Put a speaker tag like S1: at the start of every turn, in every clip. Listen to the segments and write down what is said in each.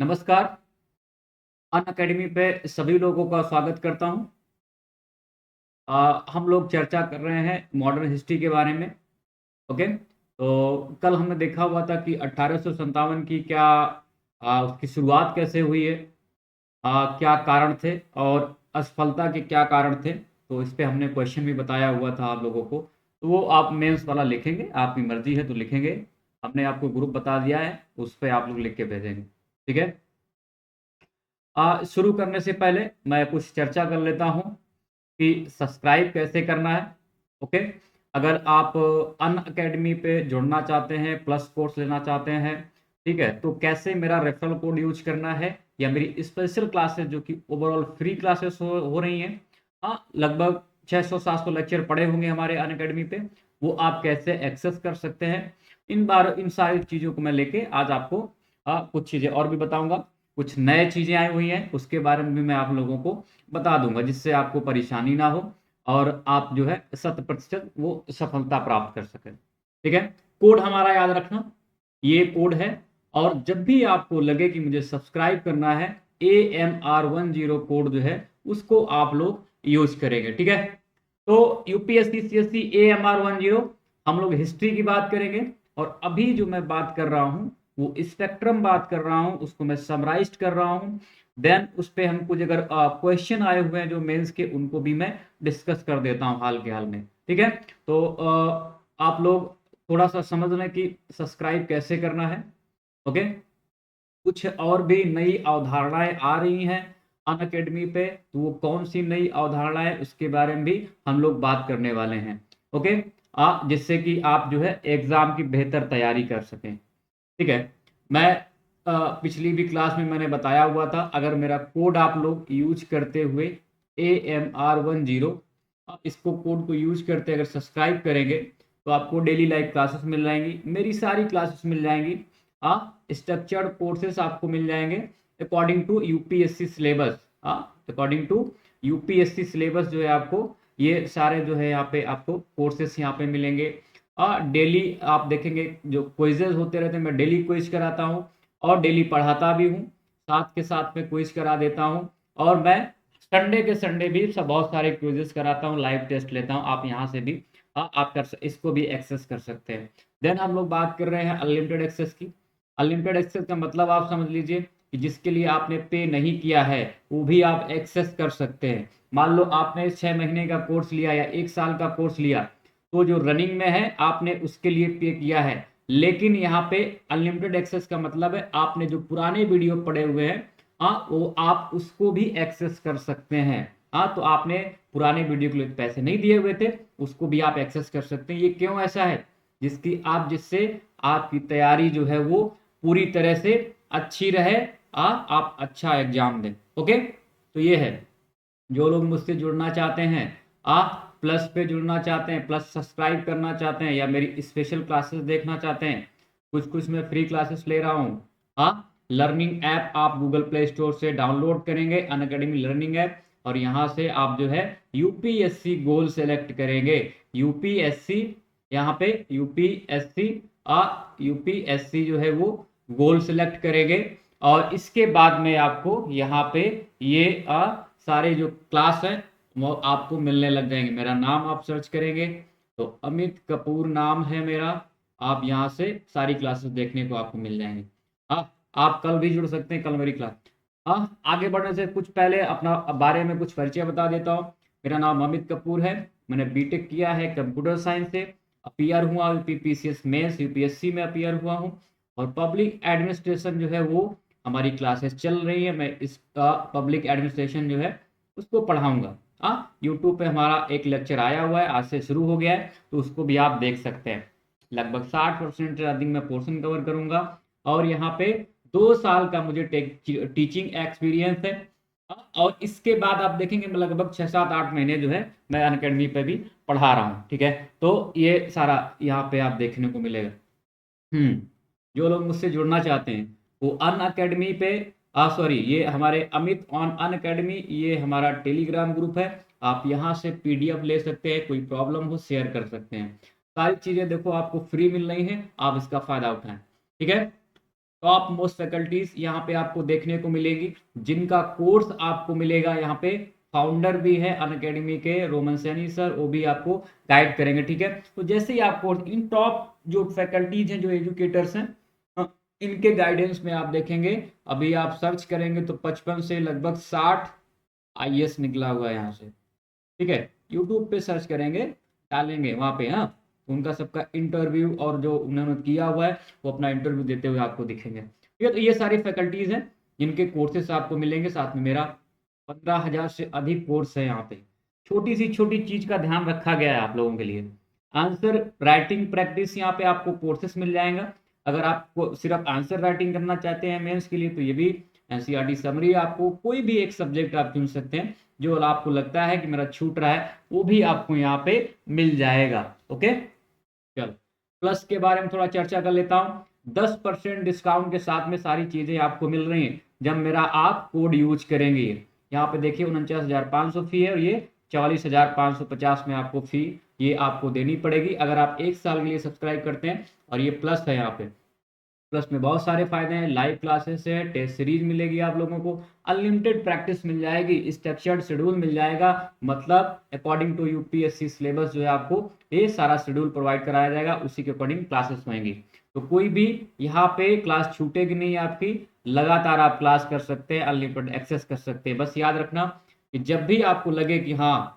S1: नमस्कार। अन अकेडमी पे सभी लोगों का स्वागत करता हूँ। हम लोग चर्चा कर रहे हैं मॉडर्न हिस्ट्री के बारे में। ओके, तो कल हमने देखा हुआ था कि 1857 की क्या उसकी शुरुआत कैसे हुई है, क्या कारण थे और असफलता के क्या कारण थे। तो इस पे हमने क्वेश्चन भी बताया हुआ था आप लोगों को। तो वो आप मेंस वाला लिखेंगे, आपकी मर्जी है तो लिखेंगे। हमने आपको ग्रुप बता दिया है, उस पे आप लोग लिख के भेजेंगे। ठीक है। शुरू करने से पहले मैं कुछ चर्चा कर लेता हूँ कि सब्सक्राइब कैसे करना है। ओके, अगर आप अन अकेडमी पे जुड़ना चाहते हैं, प्लस कोर्स लेना चाहते हैं, ठीक है, तो कैसे मेरा रेफरल कोड यूज करना है या मेरी स्पेशल क्लासेस जो कि ओवरऑल फ्री क्लासेस हो रही हैं। लगभग 600-700 लेक्चर पड़े होंगे हमारे अन अकेडमी पे, वो आप कैसे एक्सेस कर सकते हैं। इन सारी चीज़ों को मैं लेके आज आपको कुछ चीज़ें और भी बताऊंगा। कुछ नए चीज़ें आई हुई हैं उसके बारे में भी मैं आप लोगों को बता दूंगा, जिससे आपको परेशानी ना हो और आप जो है 100% वो सफलता प्राप्त कर सकें। ठीक है। कोड हमारा याद रखना, ये कोड है। और जब भी आपको लगे कि मुझे सब्सक्राइब करना है, AMR10 कोड जो है उसको आप लोग यूज करेंगे। ठीक है। तो यूपीएससी सीएससी AMR10, हम लोग हिस्ट्री की बात करेंगे। और अभी जो मैं बात कर रहा हूँ वो स्पेक्ट्रम बात कर रहा हूँ, उसको मैं समराइज कर रहा हूँ। देन उस पे हम कुछ अगर क्वेश्चन आए हुए हैं जो मेंस के, उनको भी मैं डिस्कस कर देता हूँ हाल के हाल में। ठीक है। तो आप लोग थोड़ा सा समझ लें कि सब्सक्राइब कैसे करना है। ओके। कुछ और भी नई अवधारणाएं आ रही हैं अन अकेडमी पे, तो वो कौन सी नई अवधारणाएं उसके बारे में भी हम लोग बात करने वाले हैं। ओके। जिससे कि आप जो है एग्जाम की बेहतर तैयारी कर सकें। ठीक है। मैं पिछली भी क्लास में मैंने बताया हुआ था, अगर मेरा कोड आप लोग यूज करते हुए AMR10, इसको कोड को यूज करते अगर सब्सक्राइब करेंगे तो आपको डेली लाइव क्लासेस मिल जाएंगी, मेरी सारी क्लासेस मिल जाएंगी। स्ट्रक्चर्ड कोर्सेस आपको मिल जाएंगे according to UPSC syllabus. According to UPSC syllabus जो है आपको ये सारे जो है यहाँ पे आपको कोर्सेस यहाँ पे मिलेंगे। डेली आप देखेंगे जो क्विजेज होते रहते हैं, मैं डेली क्विज कराता हूँ और डेली पढ़ाता भी हूँ, साथ के साथ में क्विज करा देता हूँ। और मैं संडे के संडे भी सब बहुत सारे क्विजेस कराता हूँ, लाइव टेस्ट लेता हूँ। आप यहाँ से भी आप इसको भी एक्सेस कर सकते हैं। देन हम लोग बात कर रहे हैं अनलिमिटेड एक्सेस की। अनलिमिटेड एक्सेस का मतलब आप समझ लीजिए कि जिसके लिए आपने पे नहीं किया है वो भी आप एक्सेस कर सकते हैं। मान लो आपने 6 महीने का कोर्स लिया या 1 साल का कोर्स लिया, तो जो रनिंग में है आपने उसके लिए पे किया है, लेकिन यहाँ पे अनलिमिटेड एक्सेस का मतलब है आपने जो पुराने वीडियो पड़े हुए हैं, वो आप उसको भी एक्सेस कर सकते हैं। तो आपने पुराने वीडियो के लिए पैसे नहीं दिए हुए थे, उसको भी आप एक्सेस कर सकते हैं। ये क्यों ऐसा है? जिससे आपकी तैयारी जो है वो पूरी तरह से अच्छी रहे, आप अच्छा एग्जाम दें। ओके, तो ये है। जो लोग मुझसे जुड़ना चाहते हैं, आप प्लस पे जुड़ना चाहते हैं, प्लस सब्सक्राइब करना चाहते हैं या मेरी स्पेशल क्लासेस देखना चाहते हैं, कुछ कुछ मैं फ्री क्लासेस ले रहा हूँ। लर्निंग ऐप आप गूगल प्ले स्टोर से डाउनलोड करेंगे, अन अकेडमी लर्निंग ऐप, और यहाँ से आप जो है यूपीएससी गोल सेलेक्ट करेंगे। यूपीएससी, यहाँ पे यूपीएससी यूपीएससी जो है वो गोल सेलेक्ट करेंगे। और इसके बाद में आपको यहाँ पे ये सारे जो क्लास है वो आपको मिलने लग जाएंगे। मेरा नाम आप सर्च करेंगे तो अमित कपूर नाम है मेरा, आप यहाँ से सारी क्लासेस देखने को आपको मिल जाएंगे। आप कल भी जुड़ सकते हैं, कल मेरी क्लास। आगे बढ़ने से कुछ पहले अपना बारे में कुछ परिचय बता देता हूँ। मेरा नाम अमित कपूर है, मैंने बीटेक किया है कंप्यूटर साइंस से, अपीयर हुआ यूपीपीसीएस मेंस, यूपीएससी में अपीयर हुआ हूँ। और पब्लिक एडमिनिस्ट्रेशन जो है वो हमारी क्लासेस चल रही है, मैं इसका पब्लिक एडमिनिस्ट्रेशन जो है उसको पढ़ाऊंगा। यूट्यूब पे हमारा एक लेक्चर आया हुआ है, आज से शुरू हो गया है, तो उसको भी आप देख सकते हैं। लगभग 60% रनिंग में पोर्शन कवर करूंगा। और यहाँ पे 2 साल का मुझे टीचिंग एक्सपीरियंस है। और इसके बाद आप देखेंगे मैं लगभग 6-7-8 महीने जो है मैं अनअकैडमी पे भी पढ़ा रहा हूँ। ठीक है, तो ये सारा यहाँ पे आप देखने को मिलेगा। जो लोग मुझसे जुड़ना चाहते हैं वो अन अकेडमी पे, सॉरी, ये हमारे अमित ऑन अन अकेडमी, ये हमारा टेलीग्राम ग्रुप है। आप यहाँ से पीडीएफ ले सकते हैं, कोई प्रॉब्लम हो शेयर कर सकते हैं। सारी चीज़ें देखो आपको फ्री मिल रही हैं, आप इसका फायदा उठाएं। ठीक है। तो आप मोस्ट फैकल्टीज यहाँ पे आपको देखने को मिलेगी, जिनका कोर्स आपको मिलेगा यहाँ पे। फाउंडर भी है अनअकैडमी के रोमन सैनी सर, वो भी आपको गाइड करेंगे, ठीक है। तो जैसे ही आपको इन टॉप जो फैकल्टीज हैं, जो एजुकेटर्स हैं, इनके गाइडेंस में आप देखेंगे, अभी आप सर्च करेंगे तो 55 से लगभग 60 आईएएस निकला हुआ है यहाँ से, ठीक है। यूट्यूब पे सर्च करेंगे, डालेंगे वहाँ पे, हाँ, उनका सबका इंटरव्यू और जो उन्होंने किया हुआ है वो अपना इंटरव्यू देते हुए आपको दिखेंगे, ठीक है। तो ये सारी फैकल्टीज हैं जिनके कोर्सेस आपको मिलेंगे। साथ में मेरा 15,000 से अधिक कोर्स है यहाँ पे। छोटी सी छोटी चीज का ध्यान रखा गया है आप लोगों के लिए। आंसर राइटिंग प्रैक्टिस यहाँ पे आपको कोर्सेस मिल जाएगा। अगर आपको सिर्फ आंसर राइटिंग करना चाहते हैं मेंस के लिए, तो ये भी एनसीईआरटी समरी, आपको कोई भी एक सब्जेक्ट आप चुन सकते हैं जो आपको लगता है कि मेरा छूट रहा है, वो भी आपको यहाँ पे मिल जाएगा। ओके, चलो प्लस के बारे में थोड़ा चर्चा कर लेता हूँ। 10% डिस्काउंट के साथ में सारी चीजें आपको मिल रही हैं जब मेरा आप कोड यूज करेंगे। यहाँ पे देखिए 49,500 फी है, और ये 44,550 में आपको फी ये आपको देनी पड़ेगी अगर आप 1 साल के लिए सब्सक्राइब करते हैं। और ये प्लस है, यहाँ पे प्लस में बहुत सारे फायदे हैं। लाइव क्लासेस है, टेस्ट सीरीज मिलेगी आप लोगों को, अनलिमिटेड प्रैक्टिस मिल जाएगी, स्ट्रक्चर्ड शेड्यूल मिल जाएगा, मतलब अकॉर्डिंग टू यूपीएससी सिलेबस जो है आपको ये सारा शेड्यूल प्रोवाइड कराया जाएगा, उसी के अकॉर्डिंग क्लासेस होंगी। तो कोई भी यहाँ पे क्लास छूटेगी नहीं आपकी, लगातार आप क्लास कर सकते हैं, अनलिमिटेड एक्सेस कर सकते हैं। बस याद रखना कि जब भी आपको लगे कि हाँ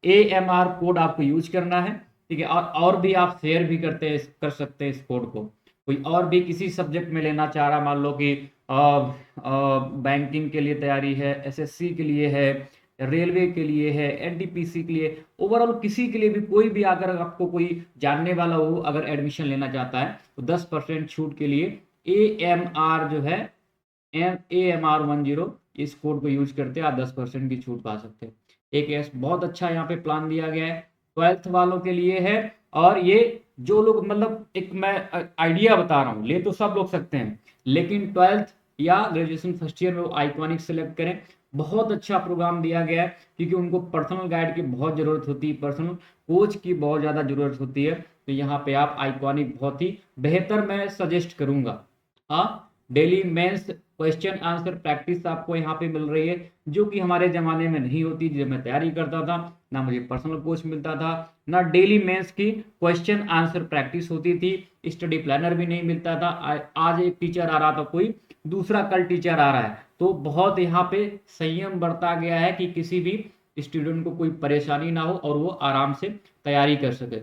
S1: AMR कोड आपको यूज करना है, ठीक है, और भी आप शेयर भी कर सकते हैं इस कोड को। कोई और भी किसी सब्जेक्ट में लेना चाह रहा, मान लो कि बैंकिंग के लिए तैयारी है, एसएससी के लिए है, रेलवे के लिए है, एनटीपीसी के लिए, ओवरऑल किसी के लिए भी, कोई भी अगर आपको कोई जानने वाला हो अगर एडमिशन लेना चाहता है, तो 10% छूट के लिए AMR जो है AMR10 इस कोड को यूज करते आप 10% की छूट पा सकते हैं। एक बहुत अच्छा यहाँ पे प्लान दिया गया है, 12th वालों के लिए है। और ये जो लोग, मतलब एक मैं आइडिया बता रहा हूँ, ले तो सब लोग सकते हैं, लेकिन 12th या ग्रेजुएशन फर्स्ट ईयर में वो आइकॉनिक सेलेक्ट करें। बहुत अच्छा प्रोग्राम दिया गया है, क्योंकि उनको पर्सनल गाइड की बहुत ज़रूरत होती है, पर्सनल कोच की बहुत ज़्यादा ज़रूरत होती है। तो यहाँ पे आप आइकॉनिक बहुत ही बेहतर मैं सजेस्ट करूँगा। हाँ, daily mains question answer practice आपको यहाँ पे मिल रही है, जो कि हमारे ज़माने में नहीं होती। जब मैं तैयारी करता था, ना मुझे पर्सनल कोच मिलता था, ना डेली मेंस की क्वेश्चन आंसर प्रैक्टिस होती थी, स्टडी प्लानर भी नहीं मिलता था। आज एक टीचर आ रहा था, कोई दूसरा कल टीचर आ रहा है, तो बहुत यहाँ पे संयम बरता गया है कि किसी भी स्टूडेंट को कोई परेशानी ना हो और वो आराम से तैयारी कर सके।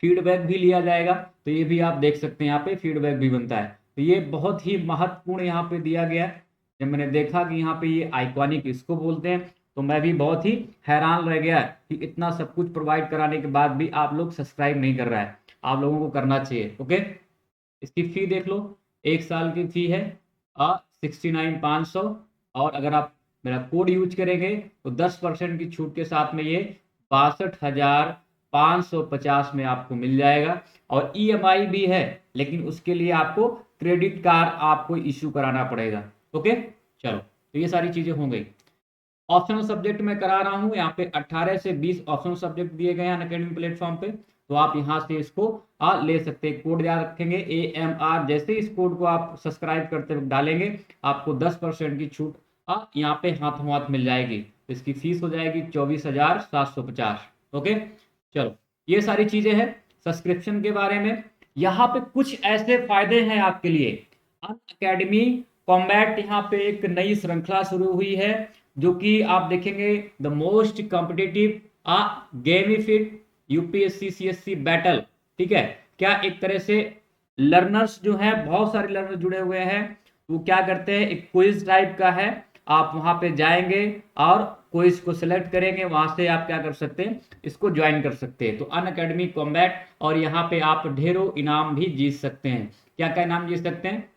S1: फीडबैक भी लिया जाएगा, तो ये भी आप देख सकते हैं, यहाँ पे फीडबैक भी बनता है। तो ये बहुत ही महत्वपूर्ण यहाँ पे दिया गया है। जब मैंने देखा कि यहाँ पे ये आइकॉनिक इसको बोलते हैं, तो मैं भी बहुत ही हैरान रह गया कि इतना सब कुछ प्रोवाइड कराने के बाद भी आप लोग सब्सक्राइब नहीं कर रहा है। आप लोगों को करना चाहिए। ओके, इसकी फी देख लो, 1 साल की फी है 69,500, और अगर आप मेरा कोड यूज करेंगे तो 10% की छूट के साथ में ये 62,550 में आपको मिल जाएगा। और EMI भी है, लेकिन उसके लिए आपको क्रेडिट कार्ड आपको इश्यू कराना पड़ेगा। ओके, चलो, तो ये सारी चीजें हो गई। ऑप्शनल सब्जेक्ट में करा रहा हूँ, यहाँ पे 18 से 20 ऑप्शनल सब्जेक्ट दिए गए हैं अनअकैडमी प्लेटफॉर्म पे, तो आप यहाँ से इसको ले सकते हैं। कोड याद रखेंगे AMR, जैसे इस कोड को आप सब्सक्राइब करते वक्त डालेंगे, आपको 10% की छूट यहाँ पे हाथों हाथ मिल जाएगी। तो इसकी फीस हो जाएगी 24,750। ओके, चलो, ये सारी चीजें हैं सब्सक्रिप्शन के बारे में। यहाँ पे कुछ ऐसे फायदे हैं आपके लिए। अनअकैडमी कॉम्बैट यहाँ पे एक नई श्रृंखला शुरू हुई है, जो कि आप देखेंगे the most competitive gamified UPSC CSC battle, ठीक है। क्या एक तरह से लर्नर्स जो है, बहुत सारे लर्नर्स जुड़े हुए हैं, वो क्या करते हैं, एक क्विज टाइप का है। आप वहां पे जाएंगे और क्विज को सिलेक्ट करेंगे, वहां से आप क्या कर सकते हैं, इसको ज्वाइन कर सकते हैं। तो अनअकैडमी कॉम्बैट, और यहाँ पे आप ढेरों इनाम भी जीत सकते हैं। क्या क्या इनाम जीत सकते हैं,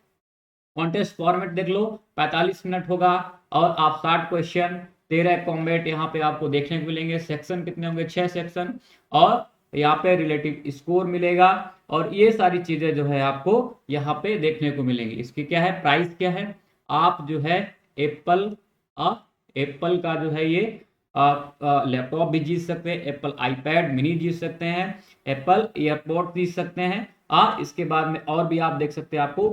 S1: कॉन्टेस्ट फॉर्मेट देख लो, 45 मिनट होगा, और आप 60 क्वेश्चन, 13 कॉम्बैट यहाँ पे आपको देखने को मिलेंगे। सेक्शन कितने होंगे, 6 सेक्शन, और यहाँ पे रिलेटिव स्कोर मिलेगा, और ये सारी चीजें जो है आपको यहाँ पे देखने को मिलेंगी। इसकी क्या है, प्राइस क्या है, आप जो है एप्पल एप्पल का जो है ये लैपटॉप भी जीत सकते हैं, एप्पल आईपैड मिनी जीत सकते हैं, एप्पल एयरपोर्ट जीत सकते हैं, इसके बाद में और भी आप देख सकते हैं, आपको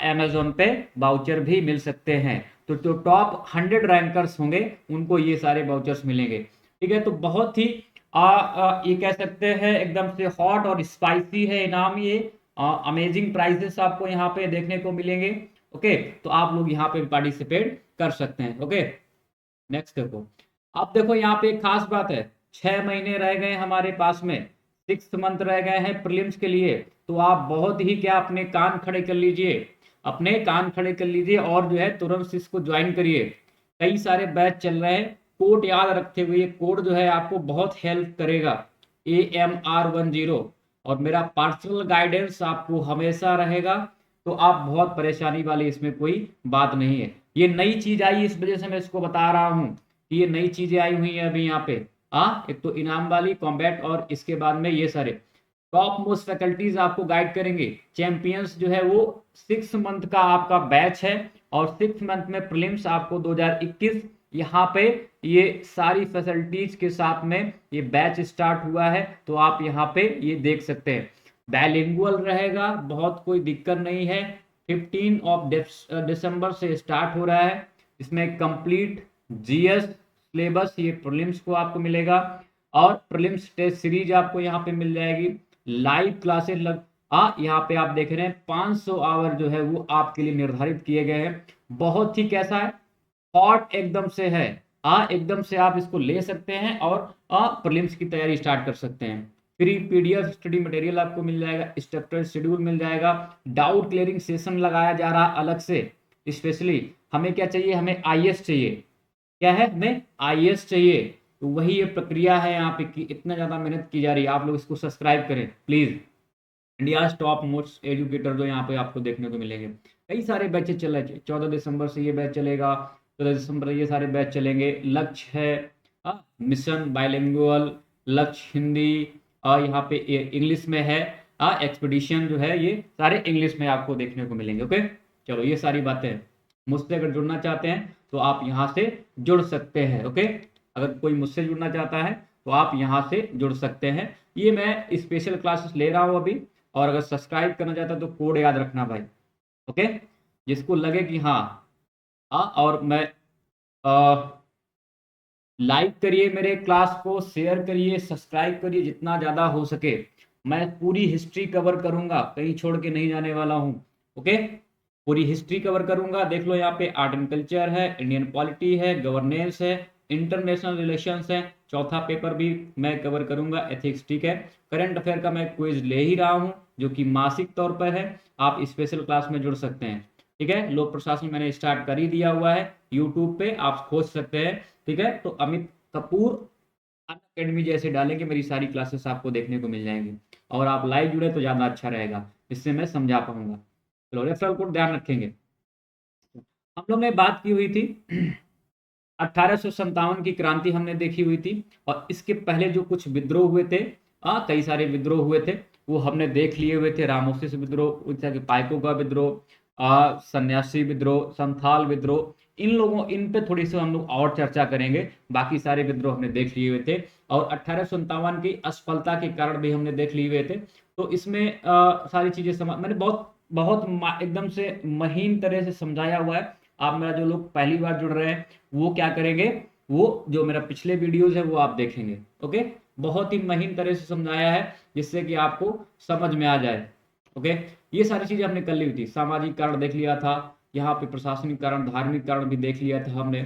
S1: अमेजोन पे वाउचर भी मिल सकते हैं। तो जो टॉप 100 रैंकर्स होंगे उनको ये सारे वाउचर्स मिलेंगे। ठीक है, तो बहुत ही ये कह सकते हैं एकदम से हॉट और स्पाइसी है इनाम ये। अमेजिंग प्राइजेस आपको यहाँ पे देखने को मिलेंगे। ओके, तो आप लोग यहाँ पे पार्टिसिपेट कर सकते हैं। ओके, नेक्स्ट देखो, अब देखो यहाँ पे एक खास बात है, 6 महीने रह गए हमारे पास में, 6th मंथ रह गए हैं प्रीलिम्स के लिए। तो आप बहुत ही क्या अपने कान खड़े कर लीजिए, अपने कान खड़े कर लीजिए और जो है तुरंत इसको ज्वाइन करिए। कई सारे बैच चल रहे हैं, कोड याद रखते हुए, कोड जो है आपको बहुत हेल्प करेगा, AMR10। और मेरा पर्सनल गाइडेंस आपको हमेशा रहेगा, तो आप बहुत परेशानी वाली इसमें कोई बात नहीं है। ये नई चीज आई, इस वजह से मैं इसको बता रहा हूँ कि ये नई चीजें आई हुई है अभी यहाँ पे। एक तो इनाम वाली कॉम्बैट, और इसके बाद में ये सारे टॉप मोस्ट फैकल्टीज आपको गाइड करेंगे। चैंपियंस जो है वो 6 मंथ का आपका बैच है, और 6 मंथ में प्रीलिम्स आपको 2021 यहाँ पे ये सारी फैसिलिटीज के साथ में ये बैच स्टार्ट हुआ है। तो आप यहाँ पे ये देख सकते हैं, बाइलिंगुअल रहेगा, बहुत कोई दिक्कत नहीं है। 15 दिसंबर से स्टार्ट हो रहा है। इसमें कंप्लीट जीएस सिलेबस ये प्रीलिम्स को आपको मिलेगा, और प्रीलिम्स टेस्ट सीरीज आपको यहाँ पे मिल जाएगी। लाइव क्लासेस यहाँ पे आप देख रहे हैं 500 आवर जो है वो आपके लिए निर्धारित किए गए हैं। बहुत ही कैसा है, हॉट एकदम से है। एकदम से आप इसको ले सकते हैं और प्रीलिम्स की तैयारी स्टार्ट कर सकते हैं। फ्री पीडीएफ स्टडी मटेरियल आपको मिल जाएगा, स्ट्रक्चर शेड्यूल मिल जाएगा, डाउट क्लियरिंग सेशन लगाया जा रहा अलग से। स्पेशली हमें क्या चाहिए, हमें आईएएस चाहिए। क्या है, हमें आईएएस चाहिए। तो वही ये प्रक्रिया है यहाँ पे कि इतना ज़्यादा मेहनत की जा रही है। आप लोग इसको सब्सक्राइब करें please. India top most educator जो यहाँ पे आपको देखने को मिलेंगे, कई सारे बैचेज चल रहे हैं। 14 दिसंबर से ये बैच चलेगा, 14 दिसंबर ये सारे बैच चलेंगे। लक्ष्य है मिशन बाइलिंगुअल, लक्ष्य हिंदी, यहाँ पे इंग्लिश में है। एक्सपीडिशन जो है ये सारे इंग्लिश में आपको देखने को मिलेंगे। ओके, चलो ये सारी बातें मुझसे अगर जुड़ना चाहते हैं तो आप यहाँ से जुड़ सकते हैं। ओके, अगर कोई मुझसे जुड़ना चाहता है तो आप यहाँ से जुड़ सकते हैं। ये मैं स्पेशल क्लासेस ले रहा हूँ अभी, और अगर सब्सक्राइब करना चाहता है तो कोड याद रखना भाई। ओके, जिसको लगे कि और मैं लाइक करिए मेरे क्लास को, शेयर करिए, सब्सक्राइब करिए जितना ज़्यादा हो सके। मैं पूरी हिस्ट्री कवर करूंगा, कहीं छोड़ के नहीं जाने वाला हूँ। ओके, पूरी हिस्ट्री कवर करूंगा। देख लो यहाँ पे आर्ट एंड कल्चर है, इंडियन पॉलिटी है, गवर्नेंस है, इंटरनेशनल रिलेशंस है। चौथा पेपर भी मैं कवर करूंगा, एथिक्स। ठीक है, करंट अफेयर का मैं क्विज ले ही रहा हूँ जो कि मासिक तौर पर है। आप स्पेशल क्लास में जुड़ सकते हैं। ठीक है, लोक प्रशासन मैंने स्टार्ट कर ही दिया हुआ है, यूट्यूब पे आप खोज सकते हैं। ठीक है, तो अमित कपूर अनअकैडमी जैसे डालेंगे, मेरी सारी क्लासेस आपको देखने को मिल जाएंगी। और आप लाइव जुड़े तो ज़्यादा अच्छा रहेगा, इससे मैं समझा पाऊंगा। चलो, रेफरल कोड ध्यान रखेंगे। हम लोग ने बात की हुई थी 1857 की क्रांति हमने देखी हुई थी, और इसके पहले जो कुछ विद्रोह हुए थे, कई सारे विद्रोह हुए थे, वो हमने देख लिए हुए थे। रामोसी विद्रोह, पाइकों का विद्रोह, सन्यासी विद्रोह, संथाल विद्रोह, इन पे थोड़ी सी हम लोग और चर्चा करेंगे। बाकी सारे विद्रोह हमने देख लिए हुए थे, और 1857 की असफलता के कारण भी हमने देख लिए हुए थे। तो इसमें सारी चीजें मैंने बहुत बहुत एकदम से महीन तरह से समझाया हुआ है। आप मेरा जो लोग पहली बार जुड़ रहे हैं वो क्या करेंगे, वो जो मेरा पिछले वीडियोस है वो आप देखेंगे। ओके, बहुत ही महीन तरह से समझाया है जिससे कि आपको समझ में आ जाए। ओके, ये सारी चीजें हमने कर ली हुई थी। सामाजिक कारण देख लिया था, यहाँ पे प्रशासनिक कारण, धार्मिक कारण भी देख लिया था हमने,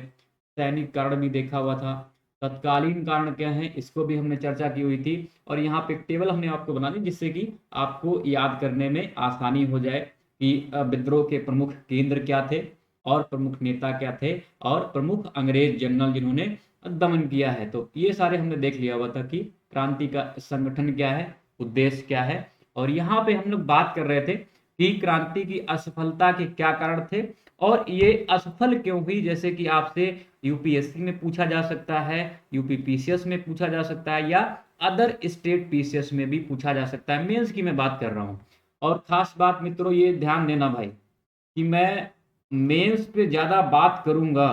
S1: सैनिक कारण भी देखा हुआ था, तत्कालीन कारण क्या है इसको भी हमने चर्चा की हुई थी। और यहाँ पे एक टेबल हमने आपको बना दी जिससे कि आपको याद करने में आसानी हो जाए कि विद्रोह के प्रमुख केंद्र क्या थे, और प्रमुख नेता क्या थे, और प्रमुख अंग्रेज जनरल जिन्होंने दमन किया है। तो ये सारे हमने देख लिया हुआ था कि क्रांति का संगठन क्या है, उद्देश्य क्या है। और यहाँ पे हम लोग बात कर रहे थे कि क्रांति की असफलता के क्या कारण थे, और ये असफल क्यों हुई। जैसे कि आपसे यूपीएससी में पूछा जा सकता है, यूपीपीसीएस में पूछा जा सकता है, या अदर स्टेट पीसीएस में भी पूछा जा सकता है। मेंस की मैं बात कर रहा हूँ। और खास बात मित्रों ये ध्यान देना भाई कि मैं मेंस पे ज़्यादा बात करूँगा,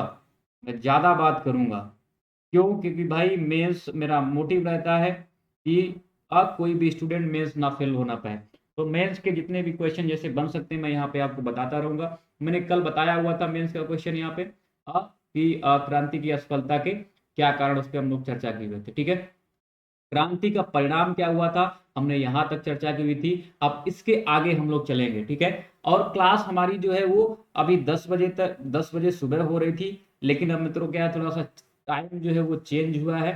S1: मैं ज़्यादा बात करूँगा। क्यों? क्योंकि भाई मेंस मेरा मोटिव रहता है कि अब कोई भी स्टूडेंट मेंस ना फेल हो ना पाए। तो मेंस के जितने भी क्वेश्चन जैसे बन सकते हैं मैं यहाँ पे आपको बताता रहूंगा। मैंने कल बताया हुआ था मेंस का क्वेश्चन यहाँ पे कि क्रांति की असफलता के क्या कारण, उस पर हम लोग चर्चा की हुई थी। ठीक है, क्रांति का परिणाम क्या हुआ था हमने यहाँ तक चर्चा की हुई थी। अब इसके आगे हम लोग चलेंगे। ठीक है, और क्लास हमारी जो है वो अभी 10 बजे तक, 10 बजे सुबह हो रही थी, लेकिन अब मित्रों क्या है, थोड़ा सा टाइम जो है वो चेंज हुआ है,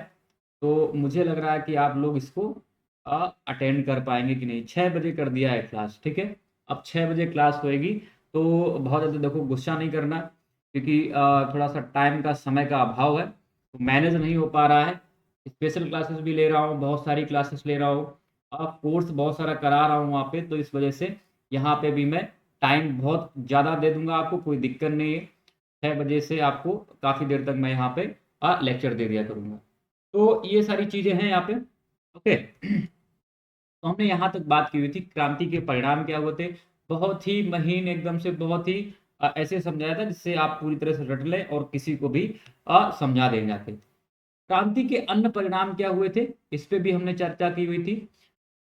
S1: तो मुझे लग रहा है कि आप लोग इसको अटेंड कर पाएंगे कि नहीं। 6 बजे कर दिया है क्लास। ठीक है, अब 6 बजे क्लास होएगी, तो बहुत ज़्यादा देखो गुस्सा नहीं करना, क्योंकि थोड़ा सा टाइम का, समय का अभाव है, तो मैनेज नहीं हो पा रहा है। स्पेशल क्लासेस भी ले रहा हूँ, बहुत सारी क्लासेस ले रहा हूँ, कोर्स बहुत सारा करा रहा हूँ वहाँ पे, तो इस वजह से यहाँ पे भी मैं टाइम बहुत ज़्यादा दे दूंगा आपको, कोई दिक्कत नहीं है। 6 बजे से आपको काफ़ी देर तक मैं यहाँ पे लेक्चर दे दिया करूँगा। तो ये सारी चीज़ें हैं यहाँ पे। ओके, तो हमने यहाँ तक बात की हुई थी क्रांति के परिणाम क्या हुए थे। बहुत ही महीन एकदम से, बहुत ही ऐसे समझाया था जिससे आप पूरी तरह से रट लें और किसी को भी समझा दें जाके। क्रांति के अन्य परिणाम क्या हुए थे, इस पे भी हमने चर्चा की हुई थी।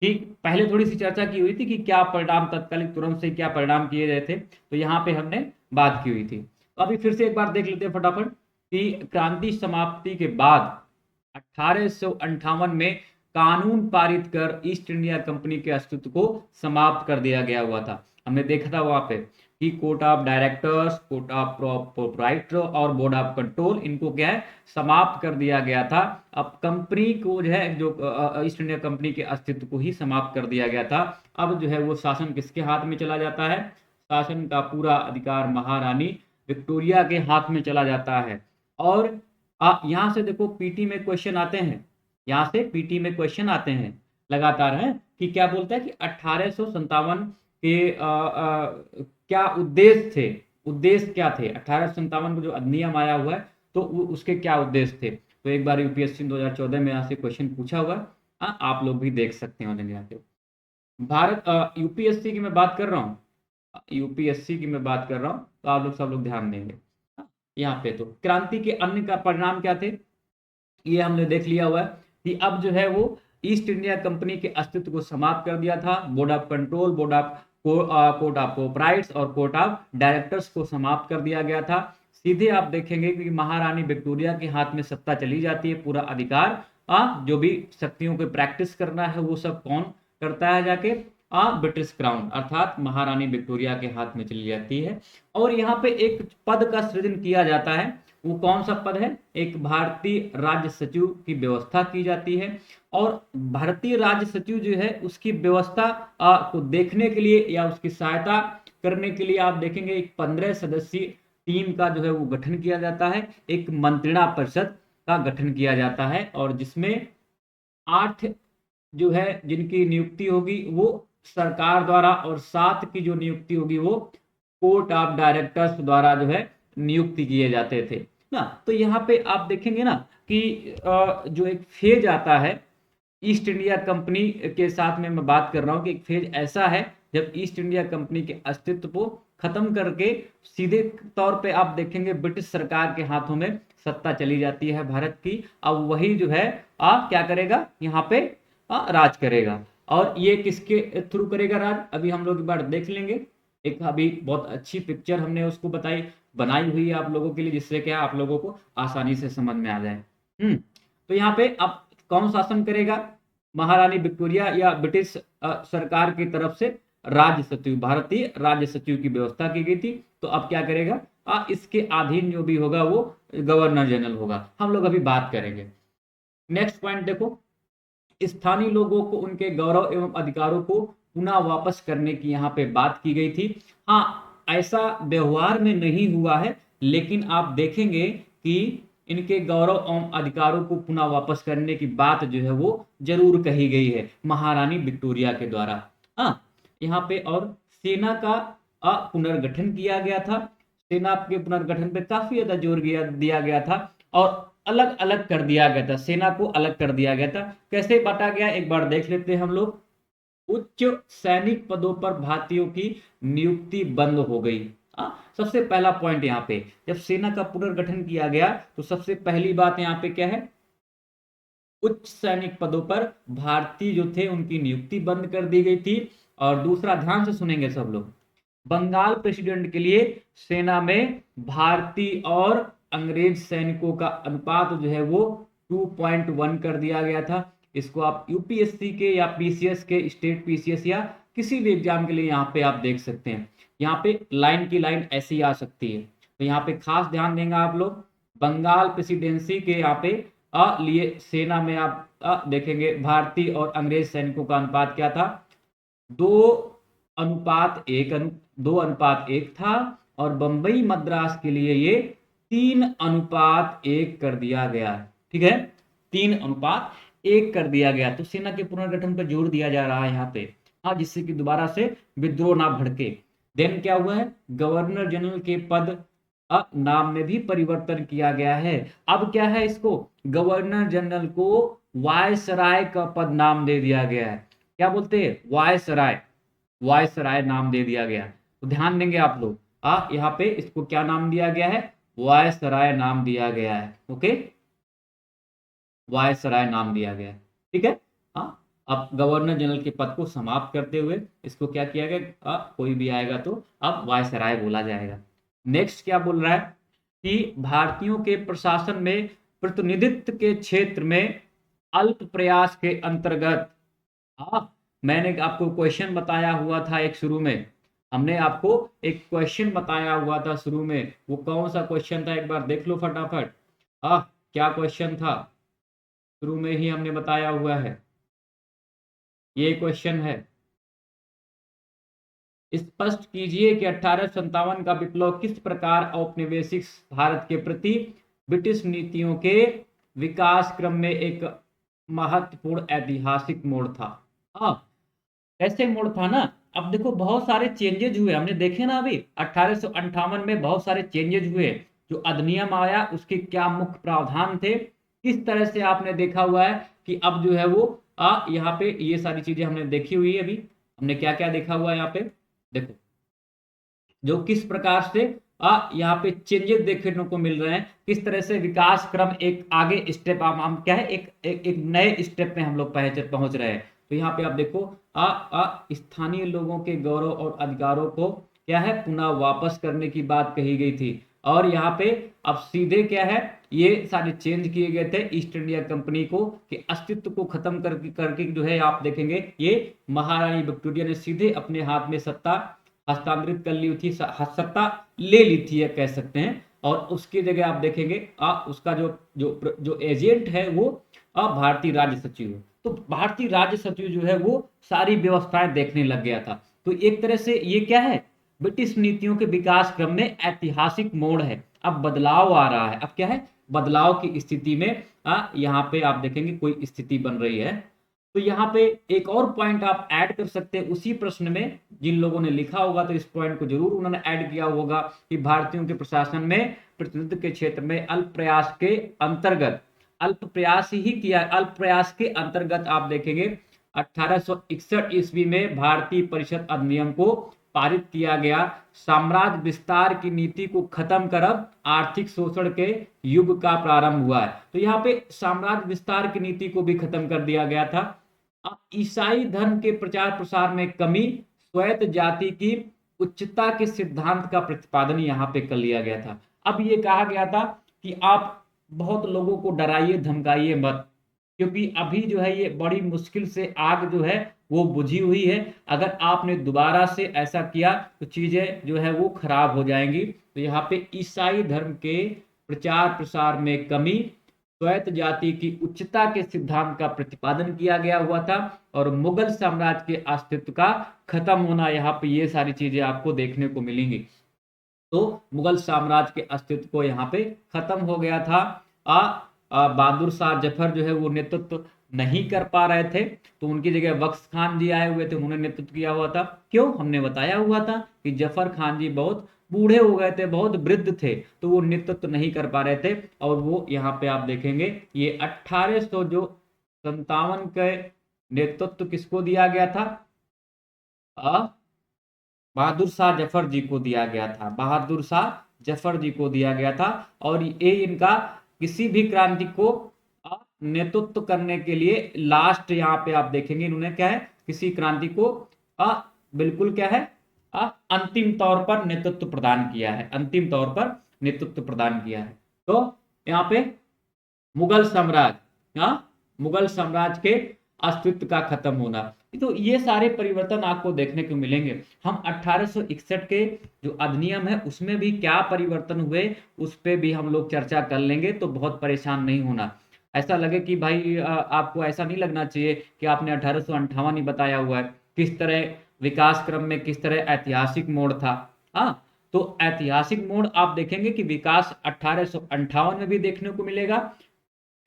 S1: ठीक, पहले थोड़ी सी चर्चा की हुई थी कि क्या परिणाम तत्कालिक तुरंत से क्या परिणाम किए गए थे, तो यहाँ पे हमने बात की हुई थी। तो अभी फिर से एक बार देख लेते हैं फटाफट कि क्रांति समाप्ति के बाद 1858 में कानून पारित कर ईस्ट इंडिया कंपनी के अस्तित्व को समाप्त कर दिया गया हुआ था। हमने देखा था वहां पे कि court of directors, court of proprietor और बोर्ड ऑफ कंट्रोल, इनको क्या है, समाप्त कर दिया गया था। अब कंपनी को जो है, जो ईस्ट इंडिया कंपनी के अस्तित्व को ही समाप्त कर दिया गया था। अब जो है वो शासन किसके हाथ में चला जाता है, शासन का पूरा अधिकार महारानी विक्टोरिया के हाथ में चला जाता है। और यहाँ से देखो पीटी में क्वेश्चन आते हैं, यहाँ से पीटी में क्वेश्चन आते हैं लगातार, है कि क्या बोलता है कि 1857 के क्या उद्देश्य थे, उद्देश्य क्या थे 1857 को जो अधिनियम आया हुआ है, तो उसके क्या उद्देश्य थे। तो एक बार यूपीएससी 2014 में यहाँ से क्वेश्चन पूछा हुआ है, आप लोग भी देख सकते हैं यहाँ पे। भारत यूपीएससी की मैं बात कर रहा हूँ, यूपीएससी की मैं बात कर रहा हूँ, तो आप लोग सब लोग ध्यान देंगे। यहाँ पे तो क्रांति के अन्य का परिणाम क्या थे, ये हमने देख लिया हुआ है कि अब जो है वो ईस्ट इंडिया कंपनी के अस्तित्व को समाप्त कर दिया था। Board of control, board of court of proprietors और कोर्ट ऑफ डायरेक्टर्स को समाप्त कर दिया गया था। सीधे आप देखेंगे कि महारानी विक्टोरिया के हाथ में सत्ता चली जाती है, पूरा अधिकार, जो भी शक्तियों को प्रैक्टिस करना है वो सब कौन करता है जाके, ब्रिटिश क्राउन अर्थात महारानी विक्टोरिया के हाथ में चली जाती है। और यहाँ पे एक पद का सृजन किया जाता है, वो कौन सा पद है, एक भारतीय राज्य सचिव की व्यवस्था की जाती है। और भारतीय राज्य सचिव जो है उसकी व्यवस्था को देखने के लिए या उसकी सहायता करने के लिए आप देखेंगे एक 15 सदस्यीय टीम का जो है वो गठन किया जाता है, एक मंत्रिणा परिषद का गठन किया जाता है, और जिसमें 8 जो है जिनकी नियुक्ति होगी वो सरकार द्वारा, और 7 की जो नियुक्ति होगी वो कोर्ट ऑफ डायरेक्टर्स द्वारा जो है नियुक्ति किए जाते थे ना। तो यहाँ पे आप देखेंगे ना कि जो एक फेज आता है ईस्ट इंडिया कंपनी के साथ में मैं बात कर रहा हूँ कि एक फेज ऐसा है जब ईस्ट इंडिया कंपनी के अस्तित्व को खत्म करके सीधे तौर पे आप देखेंगे ब्रिटिश सरकार के हाथों में सत्ता चली जाती है भारत की। अब वही जो है क्या करेगा यहाँ पे, राज करेगा। और ये किसके थ्रू करेगा राज, अभी हम लोग एक बार देख लेंगे। एक अभी बहुत अच्छी पिक्चर हमने उसको बनाई हुई है आप लोगों के लिए, जिससे क्या आप लोगों को आसानी से समझ में आ जाए। तो यहाँ पे अब कौन शासन करेगा, महारानी विक्टोरिया या ब्रिटिश सरकार की तरफ से राज्य सचिव, भारतीय राज्य सचिव की व्यवस्था की गई थी। तो अब क्या करेगा, इसके अधीन जो भी होगा वो गवर्नर जनरल होगा, हम लोग अभी बात करेंगे। नेक्स्ट पॉइंट देखो, स्थानीय लोगों को उनके गौरव एवं अधिकारों को पुनः वापस करने की यहाँ पे बात की गई थी। हाँ, ऐसा व्यवहार में नहीं हुआ है, लेकिन आप देखेंगे कि इनके गौरव एवं अधिकारों को पुनः वापस करने की बात जो है वो जरूर कही गई है महारानी विक्टोरिया के द्वारा। हाँ, यहाँ पे और सेना का पुनर्गठन किया गया था, सेना के पुनर्गठन पे काफी ज्यादा जोर दिया गया था, और अलग अलग कर दिया गया था, सेना को अलग कर दिया गया था। कैसे बांटा गया एक बार देख लेते हैं हम लोग। उच्च सैनिक पदों पर भारतीयों की नियुक्ति बंद हो गई। सबसे पहला पॉइंट यहाँ पे, जब सेना का पुनर्गठन किया गया तो सबसे पहली बात यहाँ पे क्या है, उच्च सैनिक पदों पर भारतीय जो थे उनकी नियुक्ति बंद कर दी गई थी। और दूसरा ध्यान से सुनेंगे सब लोग, बंगाल प्रेसिडेंट के लिए सेना में भारतीय और अंग्रेज सैनिकों का अनुपात जो है वो 2.1 कर दिया गया था। इसको आप यूपीएससी के या पीसीएस के, स्टेट पीसीएस या किसी भी एग्जाम के लिए यहाँ पे आप देख सकते हैं। यहाँ पे लाइन की लाइन ऐसी आ सकती है, तो यहाँ पे खास ध्यान देंगे आप लोग। बंगाल प्रेसिडेंसी के यहाँ पे लिए सेना में आप देखेंगे भारतीय और अंग्रेज सैनिकों का अनुपात क्या था, 2:1 था। और बंबई मद्रास के लिए ये 3:1 कर दिया गया। ठीक है, 3:1 कर दिया गया। तो सेना के पुनर्गठन पर जोर दिया जा रहा है यहाँ पे, हाँ, जिससे कि दोबारा से विद्रोह ना भड़के। देन क्या हुआ है, गवर्नर जनरल के पद नाम में भी परिवर्तन किया गया है। अब क्या है, इसको गवर्नर जनरल को वायसराय का पद नाम दे दिया गया है। क्या बोलते हैं, वायसराय, वायसराय नाम दे दिया गया। तो ध्यान देंगे आप लोग, यहाँ पे इसको क्या नाम दिया गया है, वायसराय नाम दिया गया है। ओके, वायसराय नाम दिया गया है। ठीक है, हाँ। अब गवर्नर जनरल के पद को समाप्त करते हुए इसको क्या किया गया, कोई भी आएगा तो अब वायसराय बोला जाएगा। नेक्स्ट क्या बोल रहा है कि भारतीयों के प्रशासन में प्रतिनिधित्व के क्षेत्र में अल्प प्रयास के अंतर्गत, मैंने आपको क्वेश्चन बताया हुआ था एक शुरू में, हमने आपको एक क्वेश्चन बताया हुआ था शुरू में। वो कौन सा क्वेश्चन था, एक बार देख लो फटाफट। क्या क्वेश्चन था, शुरू में ही हमने बताया हुआ है, ये क्वेश्चन है, स्पष्ट कीजिए कि 1857 का विप्लव किस प्रकार औपनिवेशिक भारत के प्रति ब्रिटिश नीतियों के विकास क्रम में एक महत्वपूर्ण ऐतिहासिक मोड़ था। ऐसे मोड़ था ना। अब देखो बहुत सारे चेंजेज हुए, हमने देखे ना अभी 1858 में बहुत सारे चेंजेज हुए। जो अधिनियम आया उसके क्या मुख्य प्रावधान थे, किस तरह से आपने देखा हुआ है कि अब जो है वो यहाँ पे ये सारी चीजें हमने देखी हुई है। अभी हमने क्या क्या देखा हुआ है यहाँ पे, देखो जो किस प्रकार से यहाँ पे चेंजेस देखने को मिल रहे हैं, किस तरह से विकास क्रम एक आगे स्टेप, हम क्या है एक नए स्टेप में हम लोग पहुंच रहे हैं। तो यहाँ पे आप देखो स्थानीय लोगों के गौरव और अधिकारों को क्या है पुनः वापस करने की बात कही गई थी। और यहाँ पे अब सीधे क्या है, ये सारे चेंज किए गए थे ईस्ट इंडिया कंपनी को के अस्तित्व को खत्म करके जो है आप देखेंगे ये महारानी विक्टोरिया ने सीधे अपने हाथ में सत्ता हस्तांतरित कर ली थी, सत्ता ले ली थी कह सकते हैं। और उसकी जगह आप देखेंगे उसका जो जो जो एजेंट है वो भारतीय राज्य सचिव है। तो भारतीय राज्य सचिव जो है वो सारी व्यवस्थाएं देखने लग गया था। तो एक तरह से ये क्या है, ब्रिटिश नीतियों के विकास क्रम में ऐतिहासिक मोड़ है। अब बदलाव आ रहा है, अब क्या है, बदलाव की स्थिति में यहाँ पे आप देखेंगे कोई स्थिति बन रही है। तो यहाँ पे एक और पॉइंट आप ऐड कर सकते हैं उसी प्रश्न में, जिन लोगों ने लिखा होगा तो इस पॉइंट को जरूर उन्होंने ऐड किया होगा कि भारतीयों के प्रशासन में प्रतिनिधित्व के क्षेत्र में अल्प प्रयास के अंतर्गत, अल्प प्रयास ही किया, अल्प प्रयास के अंतर्गत आप देखेंगे 1861 ईस्वी में भारतीय परिषद अधिनियम को पारित किया गया। साम्राज्य विस्तार की नीति को खत्म कर अब आर्थिक शोषण के युग का प्रारंभ हुआ है। तो यहाँ पे साम्राज्य विस्तार की नीति को भी खत्म कर दिया गया था। ईसाई धर्म के प्रचार प्रसार में कमी, स्वैत जाति की उच्चता के सिद्धांत का प्रतिपादन यहाँ पे कर लिया गया था। अब ये कहा गया था कि आप बहुत लोगों को डराइए धमकाइए मत, क्योंकि अभी जो है ये बड़ी मुश्किल से आग जो है वो बुझी हुई है। अगर आपने दोबारा से ऐसा किया तो चीजें जो है वो खराब हो जाएंगी। तो यहाँ पे ईसाई धर्म के प्रचार प्रसार में कमी, स्वैत जाति की उच्चता के सिद्धांत का प्रतिपादन किया गया हुआ था, और मुगल साम्राज्य के अस्तित्व का खत्म होना, यहाँ पे ये सारी चीजें आपको देखने को मिलेंगी। तो मुगल साम्राज्य के अस्तित्व को यहाँ पे खत्म हो गया था। बहादुर शाह जफर जो है वो नेतृत्व नहीं कर पा रहे थे, तो उनकी जगह बख्श खान जी आए हुए थे, उन्होंने नेतृत्व किया हुआ था। क्यों, हमने बताया हुआ था कि जफर खान जी बहुत बूढ़े हो गए थे, बहुत वृद्ध थे, तो वो नेतृत्व नहीं कर पा रहे थे। और वो यहाँ पे आप देखेंगे ये 1857 के नेतृत्व किसको दिया गया था, बहादुर शाह जफर जी को दिया गया था, बहादुर शाह जफर जी को दिया गया था। और ये इनका किसी भी क्रांति को नेतृत्व करने के लिए लास्ट यहाँ पे आप देखेंगे इन्होंने क्या है, किसी क्रांति को बिल्कुल क्या है, अंतिम तौर पर नेतृत्व प्रदान किया है, अंतिम तौर पर नेतृत्व प्रदान किया है। तो यहाँ पे मुगल साम्राज्य, मुगल साम्राज्य के अस्तित्व का खत्म होना, तो ये सारे परिवर्तन आपको देखने को मिलेंगे। हम 1861 के जो अधिनियम है उसमें भी क्या परिवर्तन हुए उस पे भी हम लोग चर्चा कर लेंगे, तो बहुत परेशान नहीं होना। ऐसा लगे कि भाई आपको ऐसा नहीं लगना चाहिए कि आपने 1858 ही बताया हुआ है, किस तरह विकास क्रम में किस तरह ऐतिहासिक मोड़ था। हाँ, तो ऐतिहासिक मोड़ आप देखेंगे कि विकास 1858 में भी देखने को मिलेगा।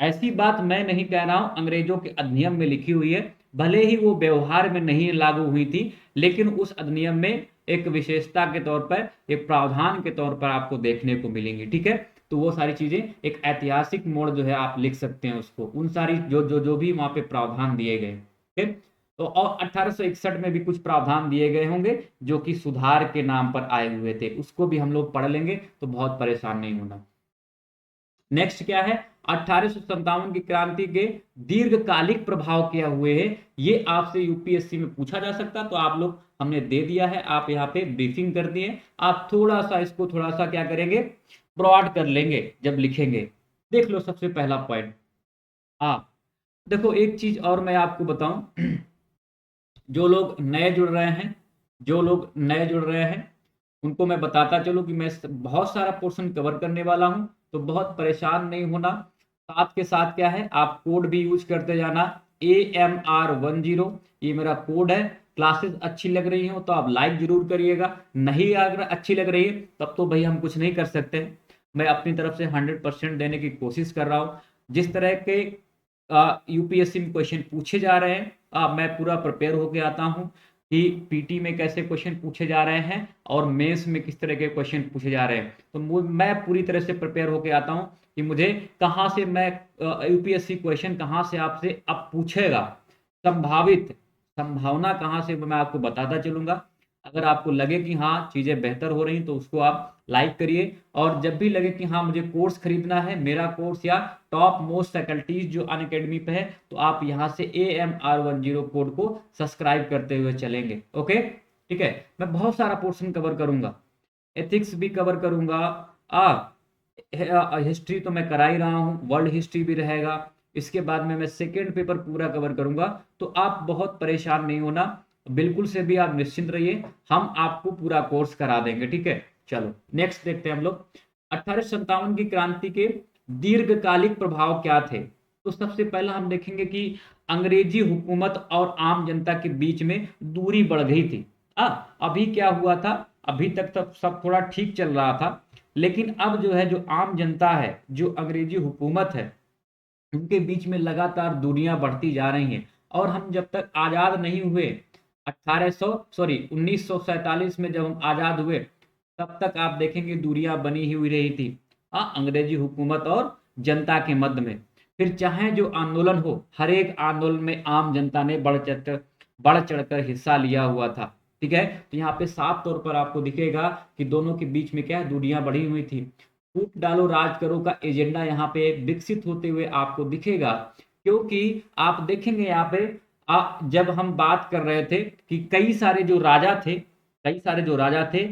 S1: ऐसी बात मैं नहीं कह रहा हूं, अंग्रेजों के अधिनियम में लिखी हुई है, भले ही वो व्यवहार में नहीं लागू हुई थी, लेकिन उस अधिनियम में एक विशेषता के तौर पर, एक प्रावधान के तौर पर आपको देखने को मिलेंगी। ठीक है, तो वो सारी चीजें एक ऐतिहासिक मोड़ जो है आप लिख सकते हैं उसको, उन सारी जो जो जो भी वहां पे प्रावधान दिए गए। ठीक है, तो और 1861 में भी कुछ प्रावधान दिए गए होंगे जो कि सुधार के नाम पर आए हुए थे, उसको भी हम लोग पढ़ लेंगे, तो बहुत परेशान नहीं होना। नेक्स्ट क्या है, 1857 की क्रांति के दीर्घकालिक प्रभाव क्या हुए हैं, ये आपसे यूपीएससी में पूछा जा सकता, तो आप लोग हमने दे दिया है, आप यहाँ पे ब्रीफिंग कर दिए, आप थोड़ा सा इसको थोड़ा सा क्या करेंगे, ब्रॉड कर लेंगे जब लिखेंगे। देख लो सबसे पहला पॉइंट। हाँ, देखो एक चीज और मैं आपको बताऊं, जो लोग नए जुड़ रहे हैं, जो लोग नए जुड़ रहे हैं उनको मैं बताता चलूं कि मैं बहुत सारा पोर्शन कवर करने वाला हूं, तो बहुत परेशान नहीं होना। साथ के साथ क्या है, आप कोड भी यूज करते जाना, AMR10, ये मेरा कोड है। क्लासेस अच्छी लग रही हो तो आप लाइक जरूर करिएगा, नहीं अगर अच्छी लग रही है तब तो भाई हम कुछ नहीं कर सकते। मैं अपनी तरफ से 100% देने की कोशिश कर रहा हूँ। जिस तरह के यूपीएससी में क्वेश्चन पूछे जा रहे हैं, मैं पूरा प्रिपेयर होके आता हूँ कि पीटी में कैसे क्वेश्चन पूछे जा रहे हैं और मेंस में किस तरह के क्वेश्चन पूछे जा रहे हैं, तो मैं पूरी तरह से प्रिपेयर होके आता हूँ कि मुझे कहाँ से मैं यूपीएससी क्वेश्चन कहाँ से आपसे अब पूछेगा, संभावित संभावना कहाँ से मैं आपको बताता चलूंगा। अगर आपको लगे कि हाँ चीज़ें बेहतर हो रही तो उसको आप लाइक करिए, और जब भी लगे कि हाँ मुझे कोर्स खरीदना है, मेरा कोर्स या टॉप मोस्ट फैकल्टीज जो अनअकैडमी पे है, तो आप यहाँ से AMR10 कोड को सब्सक्राइब करते हुए चलेंगे। ओके, ठीक है, मैं बहुत सारा पोर्शन कवर करूंगा, एथिक्स भी कवर करूंगा, हिस्ट्री तो मैं करा ही रहा हूँ, वर्ल्ड हिस्ट्री भी रहेगा, इसके बाद में मैं सेकेंड पेपर पूरा कवर करूंगा, तो आप बहुत परेशान नहीं होना, बिल्कुल से भी आप निश्चिंत रहिए, हम आपको पूरा कोर्स करा देंगे। ठीक है, चलो नेक्स्ट देखते हैं हम लोग, 1857 की क्रांति के दीर्घकालिक प्रभाव क्या थे। तो सबसे पहला हम देखेंगे कि अंग्रेजी हुकूमत और आम जनता के बीच में दूरी बढ़ गई थी। अभी क्या हुआ था, अभी तक तो सब थोड़ा ठीक चल रहा था, लेकिन अब जो है, जो आम जनता है, जो अंग्रेजी हुकूमत है, उनके बीच में लगातार दूरियां बढ़ती जा रही हैं। और हम जब तक आज़ाद नहीं हुए, 1947 में जब हम आज़ाद हुए, तब तक आप देखेंगे दूरियां बनी ही हुई रही थी, अंग्रेजी हुकूमत और जनता के मध्य में। फिर चाहे जो आंदोलन हो, हर एक आंदोलन में आम जनता ने बढ़ चढ़कर हिस्सा लिया हुआ था। ठीक है, तो यहाँ पे साफ तौर पर आपको दिखेगा कि दोनों के बीच में क्या है, दूरियां बढ़ी हुई थी। फूट डालो राज करो का एजेंडा यहाँ पे विकसित होते हुए आपको दिखेगा, क्योंकि आप देखेंगे यहाँ पे जब हम बात कर रहे थे कि कई सारे जो राजा थे, कई सारे जो राजा थे,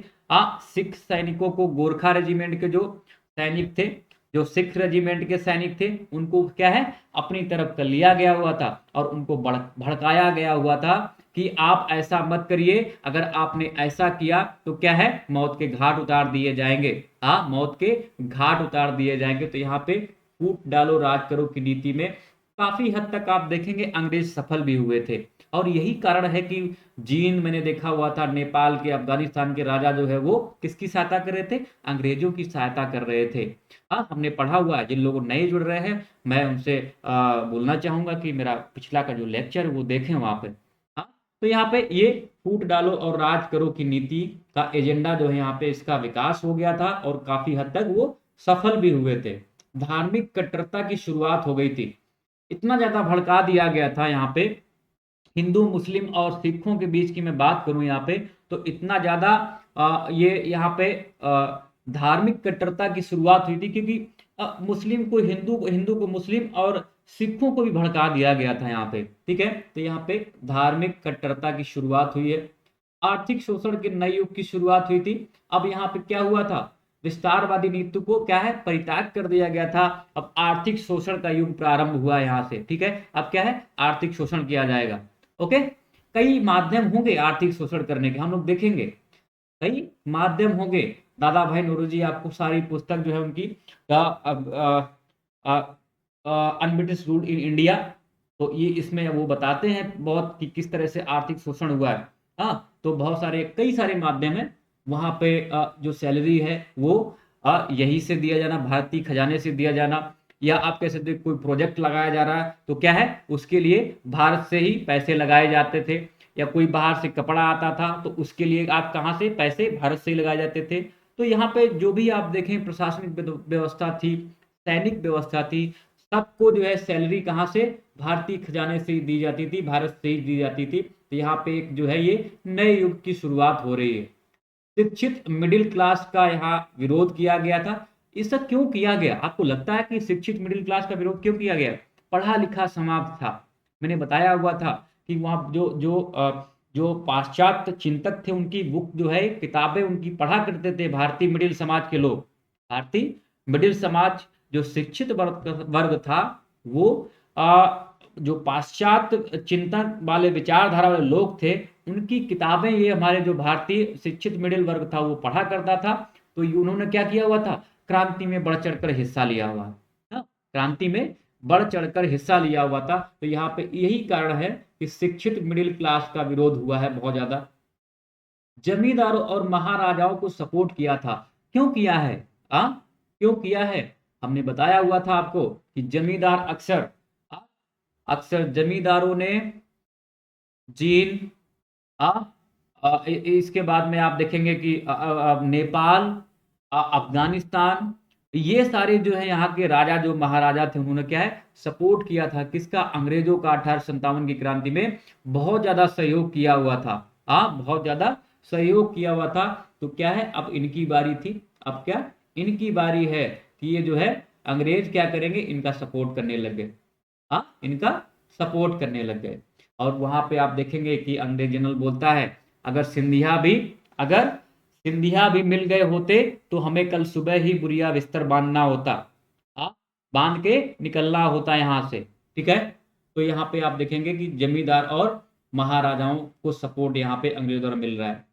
S1: सिख सैनिकों को, गोरखा रेजिमेंट के जो सैनिक थे, जो सिख रेजिमेंट के सैनिक थे, उनको क्या है, अपनी तरफ कर लिया गया हुआ था, और उनको भड़काया गया हुआ था कि आप ऐसा मत करिए, अगर आपने ऐसा किया तो क्या है, मौत के घाट उतार दिए जाएंगे। मौत के घाट उतार दिए जाएंगे। तो यहाँ पे फूट डालो राज करो की नीति में काफी हद तक आप देखेंगे अंग्रेज सफल भी हुए थे, और यही कारण है कि जीन मैंने देखा हुआ था, नेपाल के, अफगानिस्तान के राजा जो है वो किसकी सहायता कर रहे थे, अंग्रेजों की सहायता कर रहे थे। हमने पढ़ा हुआ है, जिन लोगों नए जुड़ रहे हैं मैं उनसे बोलना चाहूंगा कि मेरा पिछला का जो लेक्चर है वो देखें वहां पे। तो यहाँ पे ये फूट डालो और राज करो की नीति का एजेंडा जो है, यहाँ पे इसका विकास हो गया था, और काफी हद तक वो सफल भी हुए थे। धार्मिक कट्टरता की शुरुआत हो गई थी, इतना ज्यादा भड़का दिया गया था यहाँ पे, हिंदू मुस्लिम और सिखों के बीच की मैं बात करूं यहाँ पे, तो इतना ज्यादा ये यहाँ पे धार्मिक कट्टरता की शुरुआत हुई थी, क्योंकि मुस्लिम को हिंदू, हिंदू को मुस्लिम, और सिखों को भी भड़का दिया गया था यहाँ पे। ठीक है, तो यहाँ पे धार्मिक कट्टरता की शुरुआत हुई है। आर्थिक शोषण के नए युग की शुरुआत हुई थी। अब यहाँ पे क्या हुआ था, विस्तारवादी नीति को क्या है, परित्याग कर दिया गया था। अब आर्थिक शोषण का युग प्रारंभ हुआ यहाँ से, ठीक है। अब क्या है, आर्थिक शोषण किया जाएगा। ओके, कई माध्यम होंगे आर्थिक शोषण करने के, हम लोग देखेंगे कई माध्यम होंगे। दादा भाई नौरोजी आपको सारी पुस्तक जो है उनकी अनब्रिटिश रूल इन इंडिया, तो ये इसमें वो बताते हैं बहुत कि किस तरह से आर्थिक शोषण हुआ है। हाँ, तो बहुत सारे कई सारे माध्यम है वहां पे। जो सैलरी है वो यहीं से दिया जाना, भारतीय खजाने से दिया जाना, या आप कह सकते कोई प्रोजेक्ट लगाया जा रहा है तो क्या है, उसके लिए भारत से ही पैसे लगाए जाते थे। या कोई बाहर से कपड़ा आता था तो उसके लिए आप कहाँ से, पैसे भारत से ही लगाए जाते थे। तो यहाँ पे जो भी आप देखें प्रशासनिक व्यवस्था थी, सैनिक व्यवस्था थी, सबको जो है सैलरी कहाँ से, भारतीय खजाने से ही दी जाती थी, भारत से ही दी जाती थी। तो यहाँ पे एक जो है ये नए युग की शुरुआत हो रही है। शिक्षित मिडिल क्लास का यहाँ विरोध किया गया था। इसका क्यों किया गया, आपको लगता है कि शिक्षित मिडिल क्लास का विरोध क्यों किया गया? पढ़ा लिखा समाज था, मैंने बताया हुआ था कि वहाँ जो पाश्चात्य चिंतक थे उनकी बुक जो है, किताबें उनकी पढ़ा करते थे भारतीय मिडिल समाज के लोग। भारतीय मिडिल समाज जो शिक्षित वर्ग था वो जो पाश्चात्य चिंतन वाले विचारधारा वाले लोग थे, उनकी किताबें ये हमारे जो भारतीय शिक्षित मिडिल वर्ग था वो पढ़ा करता था। तो उन्होंने क्या किया हुआ था, क्रांति में बढ़ चढ़कर हिस्सा लिया हुआ है, क्रांति में बढ़ चढ़कर हिस्सा लिया हुआ था। तो यहाँ पे यही कारण है कि शिक्षित मिडिल क्लास का विरोध हुआ है बहुत ज्यादा। जमींदारों और महाराजाओं को सपोर्ट किया था, क्यों किया है, क्यों किया है? हमने बताया हुआ था आपको कि जमींदार अक्सर अक्सर जमींदारों ने चीन, इसके बाद में आप देखेंगे कि नेपाल, अफगानिस्तान, ये सारे जो है यहाँ के राजा जो महाराजा थे उन्होंने क्या है, सपोर्ट किया था किसका, अंग्रेजों का 1857 की क्रांति में बहुत ज्यादा सहयोग किया हुआ था। बहुत ज्यादा सहयोग किया हुआ था। तो क्या है, अब इनकी बारी थी, अब क्या इनकी बारी है कि ये जो है अंग्रेज क्या करेंगे, इनका सपोर्ट करने लग गए। इनका सपोर्ट करने लग गए। और वहां पे आप देखेंगे कि अंग्रेज जनरल बोलता है, अगर सिंधिया भी मिल गए होते तो हमें कल सुबह ही बुरिया बिस्तर बांधना होता, बांध के निकलना होता यहाँ से, ठीक है। तो यहाँ पे आप देखेंगे कि जमींदार और महाराजाओं को सपोर्ट यहाँ पे अंग्रेजों द्वारा मिल रहा है।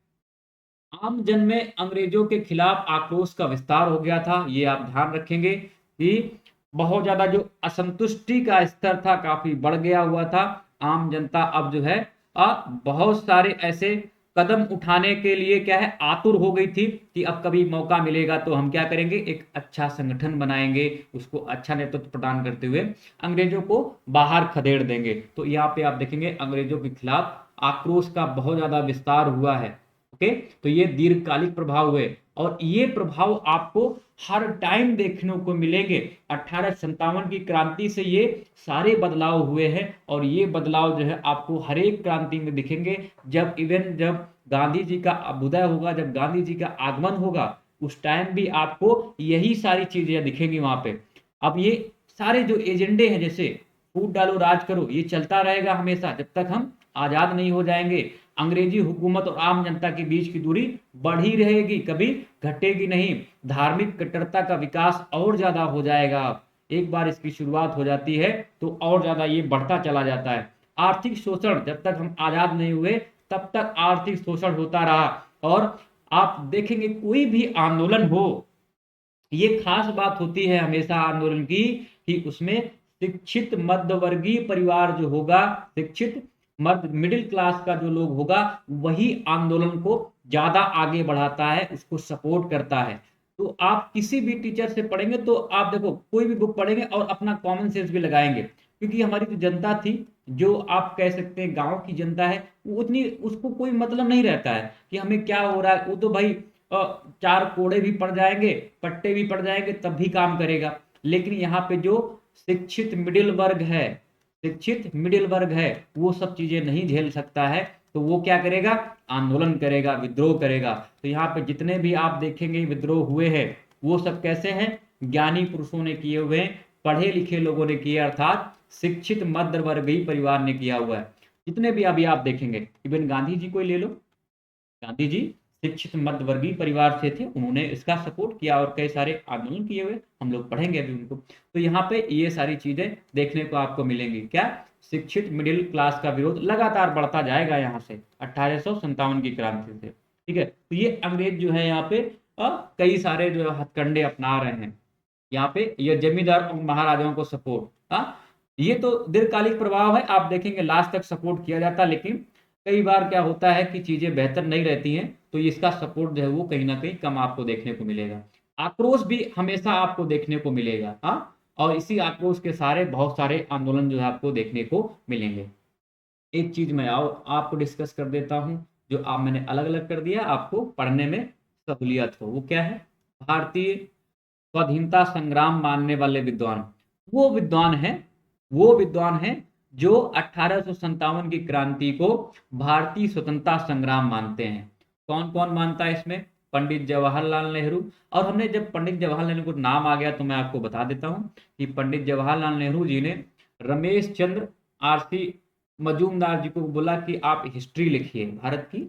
S1: आम जन में अंग्रेजों के खिलाफ आक्रोश का विस्तार हो गया था, ये आप ध्यान रखेंगे कि बहुत ज्यादा जो असंतुष्टि का स्तर था काफी बढ़ गया हुआ था। आम जनता अब जो है बहुत सारे ऐसे कदम उठाने के लिए क्या है, आतुर हो गई थी कि अब कभी मौका मिलेगा तो हम क्या करेंगे, एक अच्छा संगठन बनाएंगे, उसको अच्छा नेतृत्व प्रदान करते हुए अंग्रेजों को बाहर खदेड़ देंगे। तो यहाँ पे आप देखेंगे अंग्रेजों के खिलाफ आक्रोश का बहुत ज्यादा विस्तार हुआ है। ओके, तो ये दीर्घकालिक प्रभाव हुए और ये प्रभाव आपको हर टाइम देखने को मिलेंगे। 1857 की क्रांति से ये सारे बदलाव हुए हैं और ये बदलाव जो है आपको हर एक क्रांति में दिखेंगे। जब गांधी जी का अभ्युदय होगा, जब गांधी जी का आगमन होगा, उस टाइम भी आपको यही सारी चीजें दिखेंगी वहां पे। अब ये सारे जो एजेंडे हैं, जैसे फूट डालो राज करो, ये चलता रहेगा हमेशा जब तक हम आजाद नहीं हो जाएंगे। अंग्रेजी हुकूमत और आम जनता के बीच की दूरी बढ़ी रहेगी, कभी घटेगी नहीं। धार्मिक कट्टरता का विकास और ज्यादा हो जाएगा, एक बार इसकी शुरुआत हो जाती है तो और ज्यादा ये बढ़ता चला जाता है। आर्थिक शोषण, जब तक हम आजाद नहीं हुए तब तक आर्थिक शोषण होता रहा। और आप देखेंगे कोई भी आंदोलन हो, ये खास बात होती है हमेशा आंदोलन की कि उसमें शिक्षित मध्यवर्गीय परिवार जो होगा, शिक्षित मध्य मिडिल क्लास का जो लोग होगा, वही आंदोलन को ज्यादा आगे बढ़ाता है, उसको सपोर्ट करता है। तो आप किसी भी टीचर से पढ़ेंगे तो आप देखो कोई भी बुक पढ़ेंगे और अपना कॉमन सेंस भी लगाएंगे, क्योंकि हमारी जो जनता थी, जो आप कह सकते हैं गांव की जनता है, वो उतनी उसको कोई मतलब नहीं रहता है कि हमें क्या हो रहा है। वो तो भाई चार कोड़े भी पड़ जाएंगे, पट्टे भी पड़ जाएंगे, तब भी काम करेगा। लेकिन यहाँ पे जो शिक्षित मिडिल वर्ग है, शिक्षित मिडिल वर्ग है, वो सब चीजें नहीं झेल सकता है, तो वो क्या करेगा, आंदोलन करेगा, विद्रोह करेगा। तो यहाँ पे जितने भी आप देखेंगे विद्रोह हुए हैं, वो सब कैसे हैं, ज्ञानी पुरुषों ने किए हुए हैं, पढ़े लिखे लोगों ने किए, अर्थात शिक्षित मध्य वर्गीय परिवार ने किया हुआ है। जितने भी अभी आप देखेंगे, इवन गांधी जी को ही ले लो, गांधी जी शिक्षित मध्यवर्गीय परिवार से थे, उन्होंने इसका सपोर्ट किया और कई सारे आंदोलन किए हुए, हम लोग पढ़ेंगे अभी उनको। तो यहाँ पे ये सारी चीजें देखने को आपको मिलेंगी। क्या? शिक्षित मिडिल क्लास का विरोध लगातार बढ़ता जाएगा यहाँ से 1857 की क्रांति से। ठीक है, तो ये अंग्रेज जो है यहाँ पे कई सारे जो हथकंडे अपना रहे हैं यहाँ पे, ये जमींदार और महाराजाओं को सपोर्ट। हाँ, ये तो दीर्घकालिक प्रभाव है, आप देखेंगे लास्ट तक सपोर्ट किया जाता है, लेकिन कई बार क्या होता है कि चीजें बेहतर नहीं रहती हैं, तो इसका सपोर्ट जो है वो कहीं ना कहीं कम आपको देखने को मिलेगा। आक्रोश भी हमेशा आपको देखने को मिलेगा। हाँ, और इसी आक्रोश के सारे बहुत सारे आंदोलन जो है आपको देखने को मिलेंगे। एक चीज मैं आपको डिस्कस कर देता हूँ, जो आप मैंने अलग अलग कर दिया, आपको पढ़ने में सहूलियत हो। वो क्या है? भारतीय स्वाधीनता संग्राम मानने वाले विद्वान, वो विद्वान है, वो विद्वान है जो 1857 की क्रांति को भारतीय स्वतंत्रता संग्राम मानते हैं। कौन कौन मानता है इसमें? पंडित जवाहरलाल नेहरू। और हमने जब पंडित जवाहरलाल नेहरू को नाम आ गया तो मैं आपको बता देता हूं कि पंडित जवाहरलाल नेहरू जी ने रमेश चंद्र आरसी मजूमदार जी को बोला कि आप हिस्ट्री लिखिए, भारत की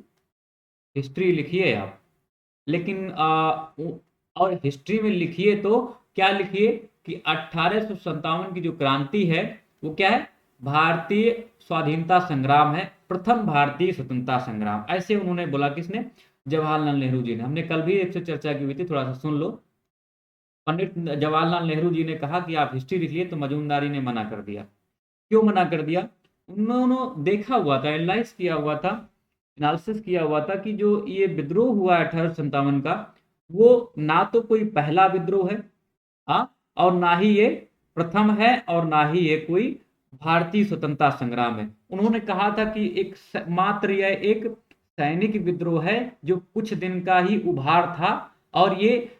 S1: हिस्ट्री लिखिए आप। लेकिन और हिस्ट्री में लिखिए तो क्या लिखिए कि 1857 की जो क्रांति है वो क्या है? भारतीय स्वाधीनता संग्राम है, प्रथम भारतीय स्वतंत्रता संग्राम, ऐसे उन्होंने बोला। किसने? जवाहरलाल नेहरू जी ने। हमने कल भी एक से चर्चा की हुई थी, थोड़ा सा सुन लो। पंडित जवाहरलाल नेहरू जी ने कहा कि आप हिस्ट्री लिखिए, तो मजूमदारी ने मना कर दिया। क्यों मना कर दिया? उन्होंने देखा हुआ था, एनालाइज किया हुआ था, एनालिसिस किया हुआ था कि जो ये विद्रोह हुआ 1857 का, वो ना तो कोई पहला विद्रोह है, हाँ, और ना ही ये प्रथम है, और ना ही ये कोई भारतीय स्वतंत्रता संग्राम है। उन्होंने कहा था कि एक मात्र यह एक सैनिक विद्रोह है जो कुछ दिन का ही उभार था, और ये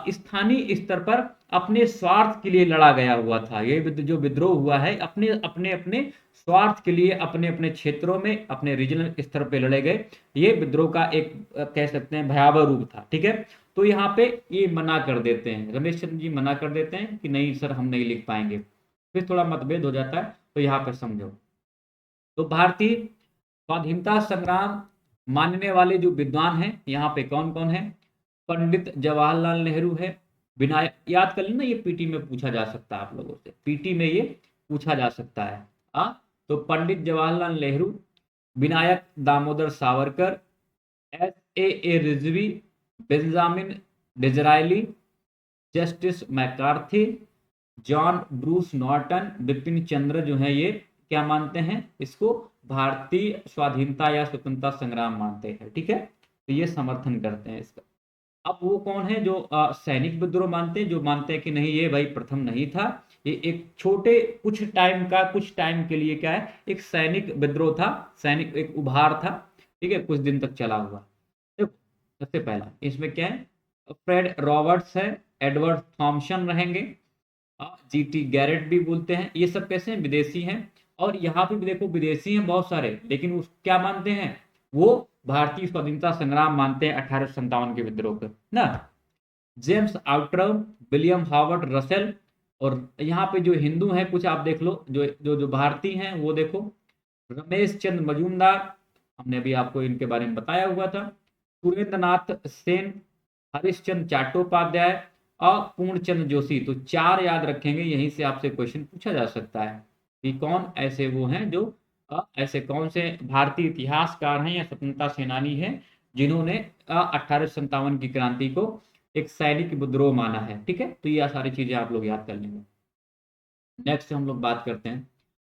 S1: स्थानीय स्तर पर अपने स्वार्थ के लिए लड़ा गया हुआ था। ये जो विद्रोह हुआ है अपने अपने अपने स्वार्थ के लिए, अपने अपने क्षेत्रों में, अपने रीजनल स्तर पे लड़े गए। ये विद्रोह का एक कह सकते हैं भयावह रूप था। ठीक है, तो यहाँ पे ये मना कर देते हैं, रमेश चंद्र जी मना कर देते हैं कि नहीं सर, हम नहीं लिख पाएंगे। फिर थोड़ा मतभेद हो जाता है, तो यहाँ पर समझो। तो भारतीय स्वाधीनता संग्राम मानने वाले जो विद्वान हैं यहाँ पे कौन कौन है? पंडित जवाहरलाल नेहरू है, विनायक, याद कर लेना, ये पीटी में पूछा जा सकता है आप लोगों से, पीटी में ये पूछा जा सकता है। तो Pandit Jawaharlal Nehru, Vinayak Damodar Savarkar, S A Rizvi, Benjamin Disraeli, Justice McCarthy, John Bruce Norton, Bipin Chandra जो है ये क्या मानते हैं? इसको भारतीय स्वाधीनता या स्वतंत्रता संग्राम मानते हैं। ठीक है, तो ये समर्थन करते हैं इसका। अब वो कौन है जो सैनिक विद्रोह मानते हैं, जो मानते हैं कि नहीं ये भाई प्रथम नहीं था, ये एक छोटे कुछ टाइम के लिए क्या है, एक सैनिक विद्रोह था, सैनिक एक उभार था। ठीक है, कुछ दिन तक चला हुआ। देखो, सबसे पहला इसमें क्या है? फ्रेड रॉबर्ट्स है, एडवर्ड थॉमसन रहेंगे, जीटी गैरेट भी बोलते हैं। ये सब कैसे हैं? विदेशी हैं। और यहाँ पे भी देखो विदेशी हैं बहुत सारे, लेकिन उस क्या मानते हैं? वो भारतीय स्वाधीनता संग्राम मानते हैं 1857 के विद्रोह को ना। जेम्स आउट्रव, विलियम हावर्ड रसेल, और यहाँ पे जो हिंदू हैं कुछ आप देख लो, जो जो जो भारतीय हैं वो देखो, रमेश चंद्र मजूमदार, हमने अभी आपको इनके बारे में बताया हुआ था, सुरेंद्र नाथ सेन, हरिश्चंद्र चट्टोपाध्याय और पूर्णचंद्र जोशी। तो चार याद रखेंगे, यहीं से आपसे क्वेश्चन पूछा जा सकता है कि कौन ऐसे वो हैं जो ऐसे कौन से भारतीय इतिहासकार हैं या स्वतंत्रता सेनानी हैं जिन्होंने 1857 की क्रांति को एक सैनिक विद्रोह माना है। ठीक है, तो ये सारी चीजें आप लोग याद कर लेंगे। नेक्स्ट हम लोग बात करते हैं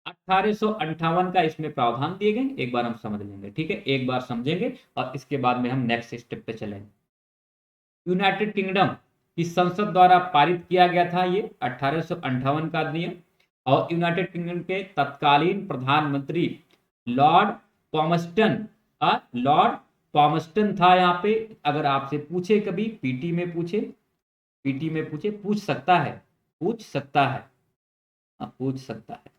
S1: 1858 का, इसमें प्रावधान दिए गए, एक बार हम समझ लेंगे। ठीक है, एक बार समझेंगे और इसके बाद में हम नेक्स्ट स्टेप पे चलेंगे। यूनाइटेड किंगडम की संसद द्वारा पारित किया गया था ये 1858 का अधिनियम, और यूनाइटेड किंगडम के तत्कालीन प्रधानमंत्री लॉर्ड पॉमस्टन, लॉर्ड पॉमस्टन था यहाँ पे। अगर आपसे पूछे कभी पीटी में पूछे, पीटी में पूछे, पूछ सकता है, पूछ सकता है, पूछ सकता है।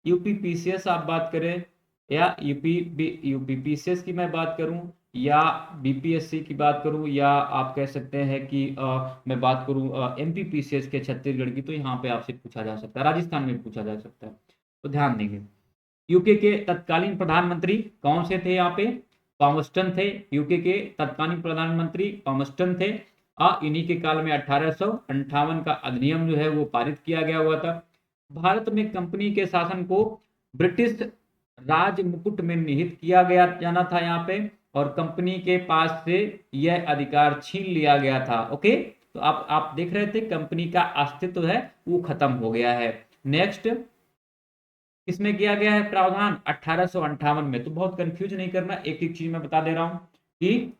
S1: यूपी पीसीएस आप बात करें, या यूपी पीसीएस की मैं बात करूं, या बीपीएससी की बात करूं, या आप कह सकते हैं कि मैं बात करूं एमपी पीसीएस के छत्तीसगढ़ की, तो यहाँ पे आपसे पूछा जा सकता है, राजस्थान में पूछा जा सकता है। तो ध्यान देंगे, यूके के तत्कालीन प्रधानमंत्री कौन से थे यहाँ पे? पामस्टन थे, यूके के तत्कालीन प्रधानमंत्री पामस्टन थे। इन्हीं के काल में 1858 का अधिनियम जो है वो पारित किया गया हुआ था। भारत में कंपनी के शासन को ब्रिटिश राज मुकुट में निहित किया गया जाना था यहाँ पे, और कंपनी के पास से यह अधिकार छीन लिया गया था। ओके, तो आप देख रहे थे कंपनी का अस्तित्व है वो खत्म हो गया है। नेक्स्ट, किसमें किया गया है प्रावधान? 1858 में। तो बहुत कंफ्यूज नहीं करना, एक एक चीज मैं बता दे रहा हूं कि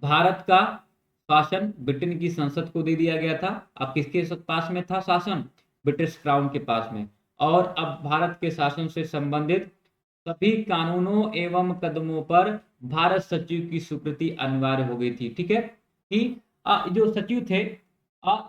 S1: भारत का शासन ब्रिटेन की संसद को दे दिया गया था। अब किसके पास में था शासन? ब्रिटिश क्राउन के पास में। और अब भारत के शासन से संबंधित सभी कानूनों एवं कदमों पर भारत सचिव की स्वीकृति अनिवार्य हो गई थी। ठीक है, कि जो सचिव थे,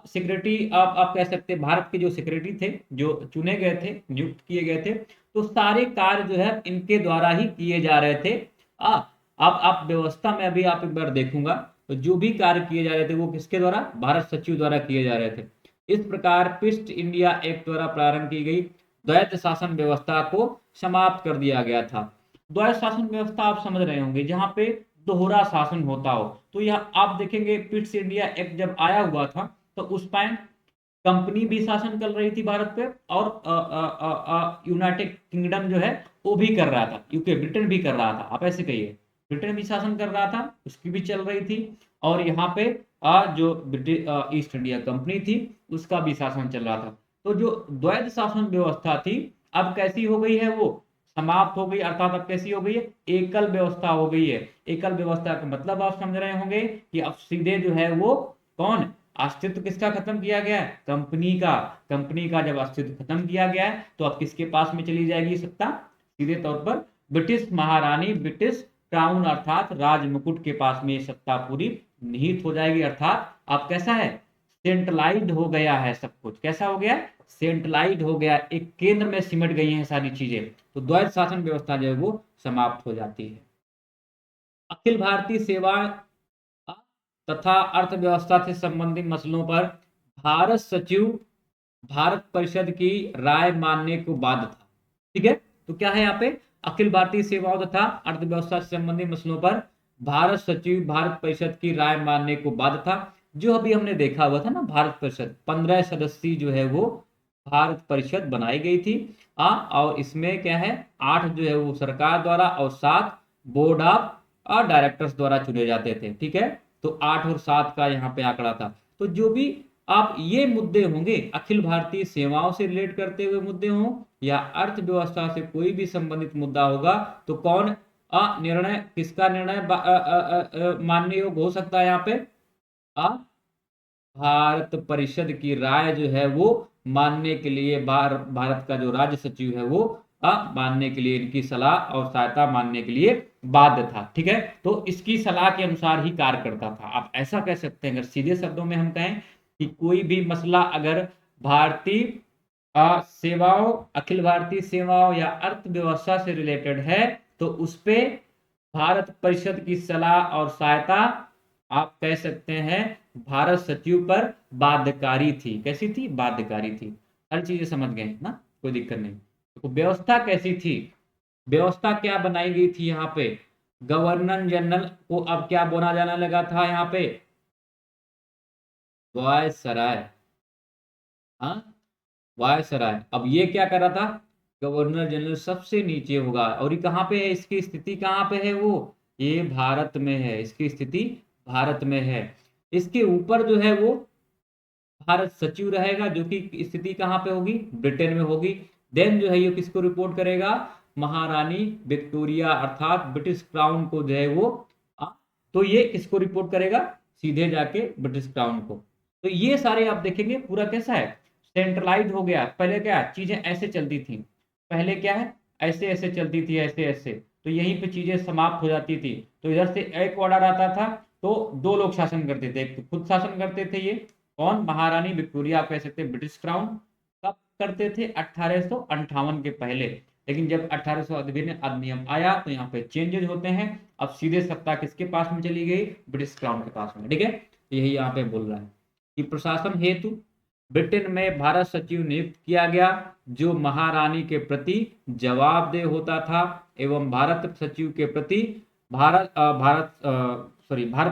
S1: सेक्रेटरी, आप कह सकते हैं भारत के जो सेक्रेटरी थे, जो चुने गए थे, नियुक्त किए गए थे, तो सारे कार्य जो है इनके द्वारा ही किए जा रहे थे। आप व्यवस्था में अभी आप एक बार देखूंगा तो जो भी कार्य किए जा रहे थे वो किसके द्वारा? भारत सचिव द्वारा किए जा रहे थे। इस प्रकार ईस्ट इंडिया एक्ट द्वारा प्रारंभ की गई द्वैत शासन व्यवस्था को समाप्त कर दिया गया था। द्वैत शासन व्यवस्था आप समझ रहे होंगे, जहां पे दोहरा शासन होता हो। तो यह आप देखेंगे ईस्ट इंडिया एक्ट जब आया हुआ था तो उस टाइम कंपनी भी शासन कर रही थी भारत पे, और यूनाइटेड किंगडम जो है वो भी कर रहा था, यूके ब्रिटेन भी कर रहा था। आप ऐसे कहिए, ब्रिटेन भी शासन कर रहा था, उसकी भी चल रही थी, और यहाँ पे जो ब्रिटिश ईस्ट इंडिया कंपनी थी उसका भी शासन चल रहा था। तो जो द्वैत शासन व्यवस्था थी अब कैसी हो गई है? वो समाप्त हो गई, अर्थात अब कैसी हो गई है? एकल व्यवस्था हो गई है। एकल व्यवस्था का मतलब आप समझ रहे होंगे कि अब सीधे जो है वो कौन, अस्तित्व किसका खत्म किया गया है? कंपनी का। कंपनी का जब अस्तित्व खत्म किया गया है तो अब किसके पास में चली जाएगी सत्ता? सीधे तौर पर ब्रिटिश महारानी, ब्रिटिश क्राउन अर्थात राज मुकुट के पास में ये सत्ता पूरी निहित हो जाएगी। अर्थात अब कैसा है? सेंट्रलाइज्ड हो गया है सब कुछ। कैसा हो गया? सेंट्रलाइज्ड हो गया, एक केंद्र में सिमट गई हैं सारी चीजें। तो द्वैत शासन व्यवस्था जो है वो समाप्त हो जाती है। अखिल भारतीय सेवा तथा अर्थव्यवस्था से संबंधित मसलों पर भारत सचिव भारत परिषद की राय मानने को बाध्य था। ठीक है, तो क्या है यहाँ पे? अखिल भारतीय सेवाओं तथा अर्थव्यवस्था से संबंधित मसलों पर भारत सचिव भारत परिषद की राय मानने को बाध्य था। जो अभी हमने देखा हुआ था ना, भारत परिषद 15 सदस्यीय जो है वो भारत परिषद बनाई गई थी। और इसमें क्या है, 8 जो है वो सरकार द्वारा और 7 बोर्ड ऑफ डायरेक्टर्स द्वारा चुने जाते थे। ठीक है, तो 8 और 7 का यहाँ पे आंकड़ा था। तो जो भी आप ये मुद्दे होंगे अखिल भारतीय सेवाओं से रिलेट करते हुए मुद्दे हों या अर्थव्यवस्था से कोई भी संबंधित मुद्दा होगा, तो कौन निर्णय, किसका निर्णय मानने योग्य हो सकता है? यहाँ पे भारत परिषद की राय जो है वो मानने के लिए भारत का जो राज्य सचिव है वो मानने के लिए, इनकी सलाह और सहायता मानने के लिए बाध्य था। ठीक है, तो इसकी सलाह के अनुसार ही कार्य करता था। आप ऐसा कह सकते हैं, अगर सीधे शब्दों में हम कहें कि कोई भी मसला अगर भारतीय सेवाओं, अखिल भारतीय सेवाओं या अर्थव्यवस्था से रिलेटेड है तो उस पे भारत परिषद की सलाह और सहायता आप कह सकते हैं भारत सचिव पर बाध्यकारी थी। कैसी थी? बाध्यकारी थी। हर चीजें समझ गए ना, कोई दिक्कत नहीं। तो व्यवस्था कैसी थी? व्यवस्था क्या बनाई गई थी यहाँ पे? गवर्नर जनरल को अब क्या बोला जाने लगा था यहाँ पे? वायसराय। हाँ, वायसराय। अब ये क्या कर रहा था? गवर्नर जनरल सबसे नीचे होगा। और ये कहाँ पे है? इसकी स्थिति कहाँ पे है? वो ये भारत में है, इसकी स्थिति भारत में है। इसके ऊपर जो है वो भारत सचिव रहेगा, जो कि स्थिति कहाँ पे होगी? ब्रिटेन में होगी। देन जो है ये किसको रिपोर्ट करेगा? महारानी विक्टोरिया अर्थात ब्रिटिश क्राउन को जो है वो आ, तो ये किसको रिपोर्ट करेगा? सीधे जाके ब्रिटिश क्राउन को। तो ये सारे आप देखेंगे पूरा कैसा है? सेंट्रलाइज हो गया। पहले क्या चीजें ऐसे चलती थी, पहले क्या है ऐसे ऐसे चलती थी, ऐसे ऐसे, तो यहीं पे चीजें समाप्त हो जाती थी। तो इधर से एक ऑर्डर आता था तो 2 लोग शासन करते थे, एक तो खुद शासन करते थे ये कौन? महारानी विक्टोरिया, आप कह सकते हैं ब्रिटिश क्राउन। कब करते थे? 1858 के पहले। लेकिन जब 1800 अधिनियम आया तो यहाँ पे चेंजेस होते हैं। अब सीधे सत्ता किसके पास में चली गई? ब्रिटिश क्राउन के पास में। ठीक है, यही यहाँ पे बोल रहा है कि प्रशासन हेतु ब्रिटेन में भारत सचिव नियुक्त किया गया जो महारानी के प्रति जवाबदेह होता था एवं भारत सचिव के प्रति भारत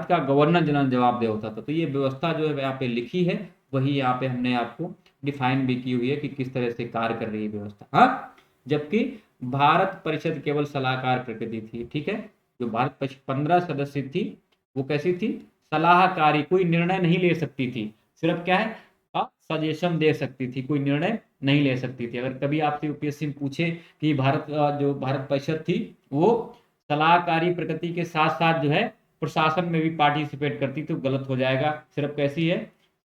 S1: का गवर्नर जनरल जवाबदेह होता था। तो ये व्यवस्था जो है यहाँ पे लिखी है, वही यहाँ पे हमने आपको डिफाइन भी की हुई है कि किस तरह से कार्य कर रही है व्यवस्था। हाँ, जबकि भारत परिषद केवल सलाहकार प्रकृति थी। ठीक है, जो भारत परिषद 15 सदस्य थी वो कैसी थी, सलाहकारी, कोई निर्णय नहीं ले सकती थी, सिर्फ क्या है सजेशन दे सकती थी, कोई निर्णय नहीं ले सकती थी। अगर कभी आपसे यूपीएससी में पूछे कि जो भारत परिषद थी वो सलाहकारी प्रकृति के साथ साथ जो है प्रशासन में भी पार्टिसिपेट करती, तो गलत हो जाएगा। सिर्फ कैसी है,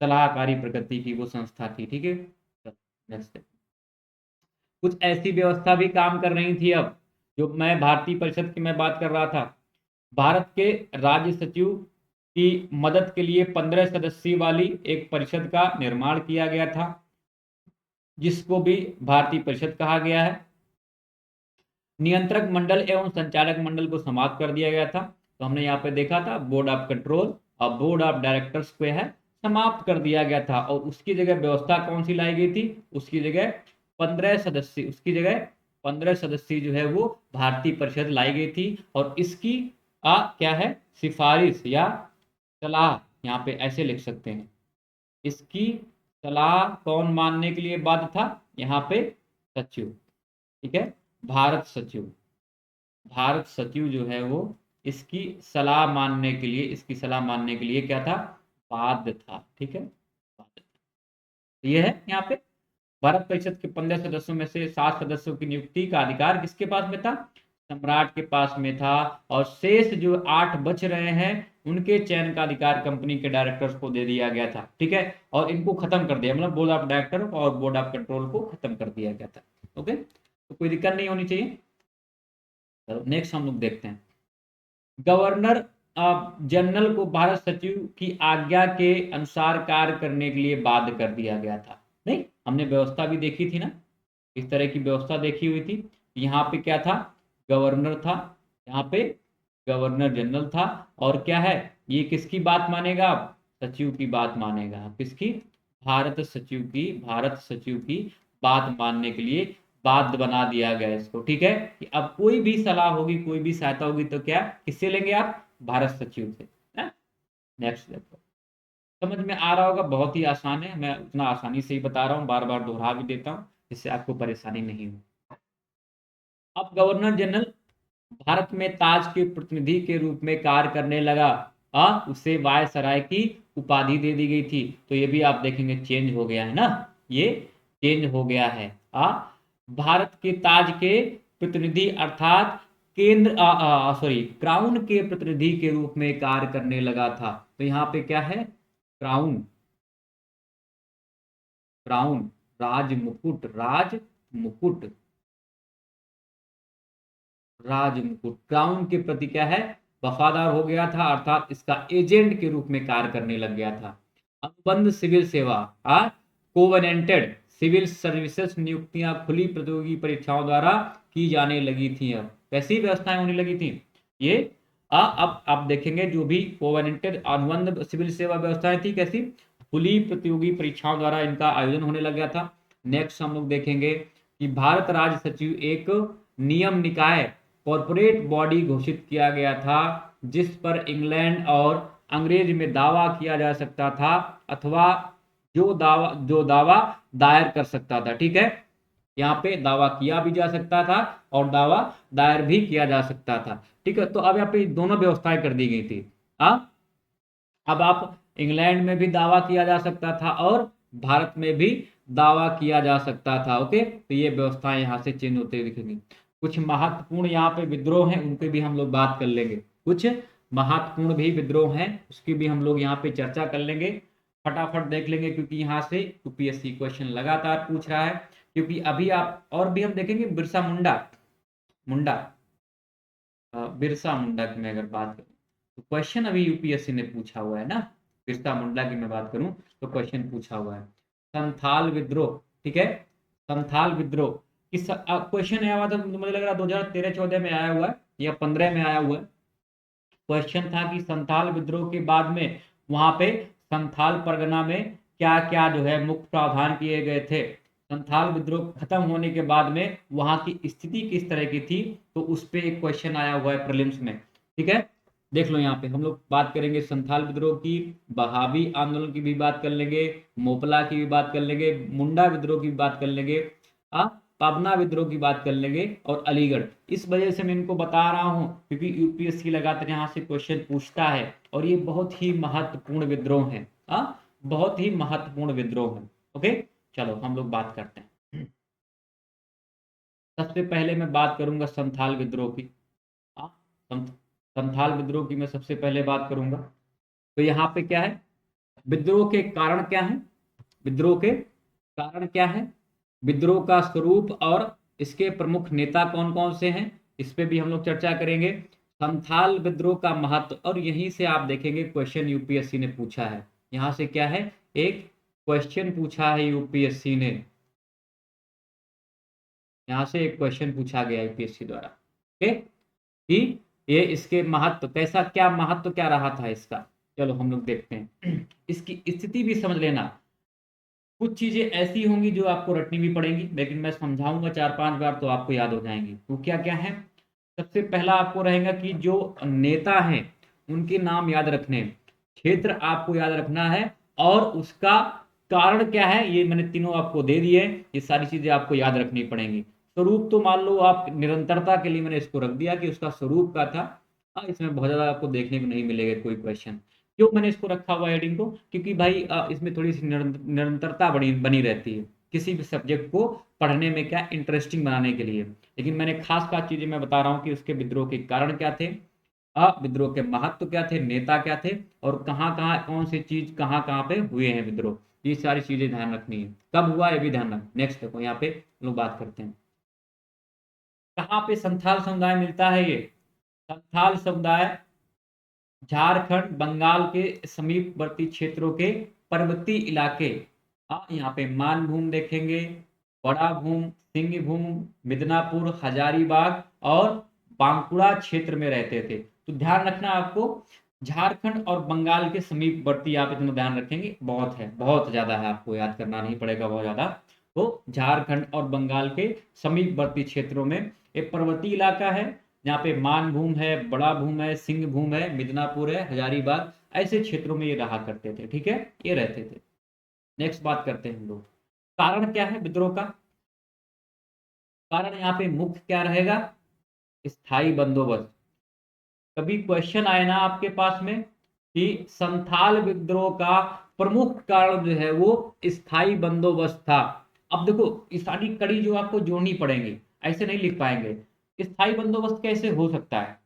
S1: सलाहकारी प्रकृति की वो संस्था थी। ठीक है, नेक्स्ट कुछ ऐसी व्यवस्था भी काम कर रही थी। अब जो मैं भारतीय परिषद की मैं बात कर रहा था, भारत के राज्य सचिव की मदद के लिए 15 सदस्यीय वाली एक परिषद का निर्माण किया गया था, जिसको भी भारतीय परिषद कहा गया है। नियंत्रक मंडल एवं संचालक मंडल को समाप्त कर दिया गया था। तो हमने यहाँ पे देखा था बोर्ड ऑफ कंट्रोल और बोर्ड ऑफ डायरेक्टर्स को है समाप्त कर दिया गया था, और उसकी जगह व्यवस्था कौन सी लाई गई थी, उसकी जगह 15 सदस्य, उसकी जगह 15 सदस्य जो है वो भारतीय परिषद लाई गई थी। और इसकी क्या है, सिफारिश या सलाह, यहाँ पे ऐसे लिख सकते हैं, इसकी सलाह कौन मानने के लिए बाध्य था, यहाँ पे सचिव। ठीक है, भारत सचिव, भारत सचिव जो है वो इसकी सलाह मानने के लिए, इसकी सलाह मानने के लिए क्या था, बाध्य था। ठीक है, बाध्य था। ये है यहाँ पे भारत परिषद के 15 सदस्यों में से 7 सदस्यों की नियुक्ति का अधिकार किसके पास में था, सम्राट के पास में था। और शेष जो 8 बच रहे हैं उनके चयन का अधिकार कंपनी के डायरेक्टर्स को दे दिया गया था। ठीक है, और इनको खत्म कर दिया, मतलब बोर्ड ऑफ डायरेक्टर और बोर्ड ऑफ कंट्रोल को खत्म कर दिया गया था। ओके, तो कोई दिक्कत नहीं होनी चाहिए। चलो नेक्स्ट हम लोग देखते हैं, गवर्नर जनरल को भारत सचिव की आज्ञा के अनुसार कार्य करने के लिए बाध्य कर दिया गया था। नहीं, हमने व्यवस्था भी देखी थी ना, इस तरह की व्यवस्था देखी हुई थी। यहाँ पे क्या था, गवर्नर था, यहाँ पे गवर्नर जनरल था, और क्या है, ये किसकी बात मानेगा, आप सचिव की बात मानेगा, किसकी, भारत सचिव की बात मानने के लिए बाध्य बना दिया गया इसको। ठीक है, कि अब कोई भी सलाह होगी, कोई भी सहायता होगी तो क्या किससे लेंगे आप, भारत सचिव से। नेक्स्ट देखो, समझ में आ रहा होगा, बहुत ही आसान है, मैं उतना आसानी से ही बता रहा हूँ, बार बार दोहरा भी देता हूँ जिससे आपको परेशानी नहीं हो। अब गवर्नर जनरल भारत में ताज के प्रतिनिधि के रूप में कार्य करने लगा, उसे वायसराय की उपाधि दे दी गई थी। तो ये भी आप देखेंगे चेंज हो गया है ना, ये चेंज हो गया है। भारत के ताज के प्रतिनिधि अर्थात केंद्र क्राउन के प्रतिनिधि के रूप में कार्य करने लगा था। तो यहाँ पे क्या है, क्राउन, क्राउन, राज मुकुट, राज मुकुट, राज मुकुट क्राउन के प्रति क्या है, वफादार हो गया था, अर्थात इसका एजेंट के रूप में कार्य करने लग गया था। अनुबंध सिविल सेवा, कोवेनेंटेड सिविल सर्विसेज नियुक्तियां खुली प्रतियोगी परीक्षाओं द्वारा की जाने लगी थी। अब कैसी व्यवस्थाएं होने लगी थी ये, अब आप देखेंगे जो भी कोवेनेंटेड अनुबंध सिविल सेवा व्यवस्थाएं थी, कैसी, खुली प्रतियोगी परीक्षाओं द्वारा इनका आयोजन होने लग गया था। नेक्स्ट हम लोग देखेंगे कि भारत राज्य सचिव एक नियम निकाय, कॉर्पोरेट बॉडी घोषित किया गया था, जिस पर इंग्लैंड और अंग्रेज में दावा किया जा सकता था, अथवा जो दावा दायर कर सकता था। ठीक है, यहाँ पे दावा किया भी जा सकता था और दावा दायर भी किया जा सकता था। ठीक है, तो अब यहाँ पे दोनों व्यवस्थाएं कर दी गई थी। अब आप इंग्लैंड में भी दावा किया जा सकता था और भारत में भी दावा किया जा सकता था। ओके, तो ये व्यवस्थाएं यहाँ से चेंज होते दिखेंगी। कुछ महत्वपूर्ण यहाँ पे विद्रोह हैं, उनके भी हम लोग बात कर लेंगे। कुछ महत्वपूर्ण भी विद्रोह हैं, उसकी भी हम लोग यहाँ पे चर्चा कर लेंगे, फटाफट देख लेंगे, क्योंकि यहाँ से यूपीएससी क्वेश्चन लगातार पूछ रहा है। क्योंकि अभी आप और भी हम देखेंगे, बिरसा मुंडा, बिरसा मुंडा की मैं अगर बात करूं तो क्वेश्चन अभी यूपीएससी ने पूछा हुआ है ना, बिरसा मुंडा की मैं बात करूं तो क्वेश्चन पूछा हुआ है। संथाल विद्रोह, ठीक है, संथाल विद्रोह किस क्वेश्चन आया हुआ था, मुझे लग रहा है 2013-14 में आया हुआ है या 15 में आया हुआ है। क्वेश्चन था कि संथाल विद्रोह के बाद में वहां पे संथाल परगना में क्या क्या जो है मुख्य प्रावधान किए गए थे, संथाल विद्रोह खत्म होने के बाद में वहां की स्थिति किस तरह की थी, तो उस पे एक क्वेश्चन आया हुआ है प्रीलिम्स में। ठीक है, देख लो यहाँ पे हम लोग बात करेंगे संथाल विद्रोह की, बहावी आंदोलन की भी बात कर लेंगे, मोपला की भी बात कर लेंगे, मुंडा विद्रोह की भी बात कर लेंगे, पाबना विद्रोह की बात कर लेंगे, और अलीगढ़। इस वजह से मैं इनको बता रहा हूँ क्योंकि यूपीएससी लगातार यहाँ से क्वेश्चन पूछता है और ये बहुत ही महत्वपूर्ण विद्रोह है। बहुत ही महत्वपूर्ण विद्रोह है। ओके, चलो हम लोग बात करते हैं। सबसे पहले मैं बात करूंगा संथाल विद्रोह की। संथाल विद्रोह की मैं सबसे पहले बात करूंगा। तो यहाँ पे क्या है, विद्रोह के कारण क्या है, विद्रोह के कारण क्या है, विद्रोह का स्वरूप और इसके प्रमुख नेता कौन कौन से हैं, इस पे भी हम लोग चर्चा करेंगे। संथाल विद्रोह का महत्व, और यहीं से आप देखेंगे क्वेश्चन यूपीएससी ने पूछा है। यहाँ से क्या है, एक क्वेश्चन पूछा है यूपीएससी ने, यहाँ से एक क्वेश्चन पूछा गया यूपीएससी द्वारा। ओके, कि ये इसके महत्व कैसा, क्या महत्व क्या रहा था इसका। चलो हम लोग देखते हैं। इसकी स्थिति भी समझ लेना। कुछ चीजें ऐसी होंगी जो आपको रटनी भी पड़ेंगी, लेकिन मैं समझाऊंगा 4-5 बार तो आपको याद हो जाएंगी। तो क्या क्या है, सबसे पहला आपको रहेगा कि जो नेता हैं उनके नाम याद रखने, क्षेत्र आपको याद रखना है, और उसका कारण क्या है, ये मैंने तीनों आपको दे दिए। ये सारी चीजें आपको याद रखनी पड़ेंगी। स्वरूप तो मान लो आप निरंतरता के लिए मैंने इसको रख दिया कि उसका स्वरूप का था। इसमें बहुत ज्यादा आपको देखने को नहीं मिलेगा कोई क्वेश्चन। क्यों मैंने इसको रखा हुआ हेडिंग को, क्योंकि भाई इसमें थोड़ी सी निरंतरता बनी बनी रहती है किसी भी सब्जेक्ट को पढ़ने में, क्या इंटरेस्टिंग बनाने के लिए। लेकिन मैंने खास खास चीजें मैं बता रहा हूँ कि उसके विद्रोह के कारण क्या थे, विद्रोह के महत्व क्या थे, नेता क्या थे, और कहाँ कहाँ कौन सी चीज कहाँ कहाँ पे हुए हैं विद्रोह। ये सारी चीजें ध्यान रखनी है, कब हुआ ये भी ध्यान रख। नेक्स्ट देखो यहाँ पे लोग बात करते हैं, कहाँ पे संथाल समुदाय मिलता है। ये संथाल समुदाय झारखंड बंगाल के समीपवर्ती क्षेत्रों के पर्वतीय इलाके, यहाँ पे मानभूम देखेंगे, बड़ा भूम, सिंहभूम, मिदनापुर, हजारीबाग और बांकुड़ा क्षेत्र में रहते थे। तो ध्यान रखना आपको, झारखंड और बंगाल के समीपवर्ती, आप इतना ध्यान रखेंगे, बहुत है, बहुत ज्यादा है, आपको याद करना नहीं पड़ेगा बहुत ज्यादा। तो झारखंड और बंगाल के समीपवर्ती क्षेत्रों में एक पर्वतीय इलाका है, जहाँ पे मानभूम है, बड़ा भूम है, सिंह भूम है, मिदनापुर है, हजारीबाग, ऐसे क्षेत्रों में ये रहा करते थे। ठीक है, ये रहते थे। नेक्स्ट बात करते हैं हम लोग, कारण क्या है विद्रोह का। कारण यहाँ पे मुख्य क्या रहेगा, स्थायी बंदोबस्त। कभी क्वेश्चन आए ना आपके पास में कि संथाल विद्रोह का प्रमुख कारण जो है वो स्थायी बंदोबस्त था। अब देखो इस सारी कड़ी जो आपको जोड़नी पड़ेंगी, ऐसे नहीं लिख पाएंगे। स्थायी बंदोबस्त कैसे हो सकता है,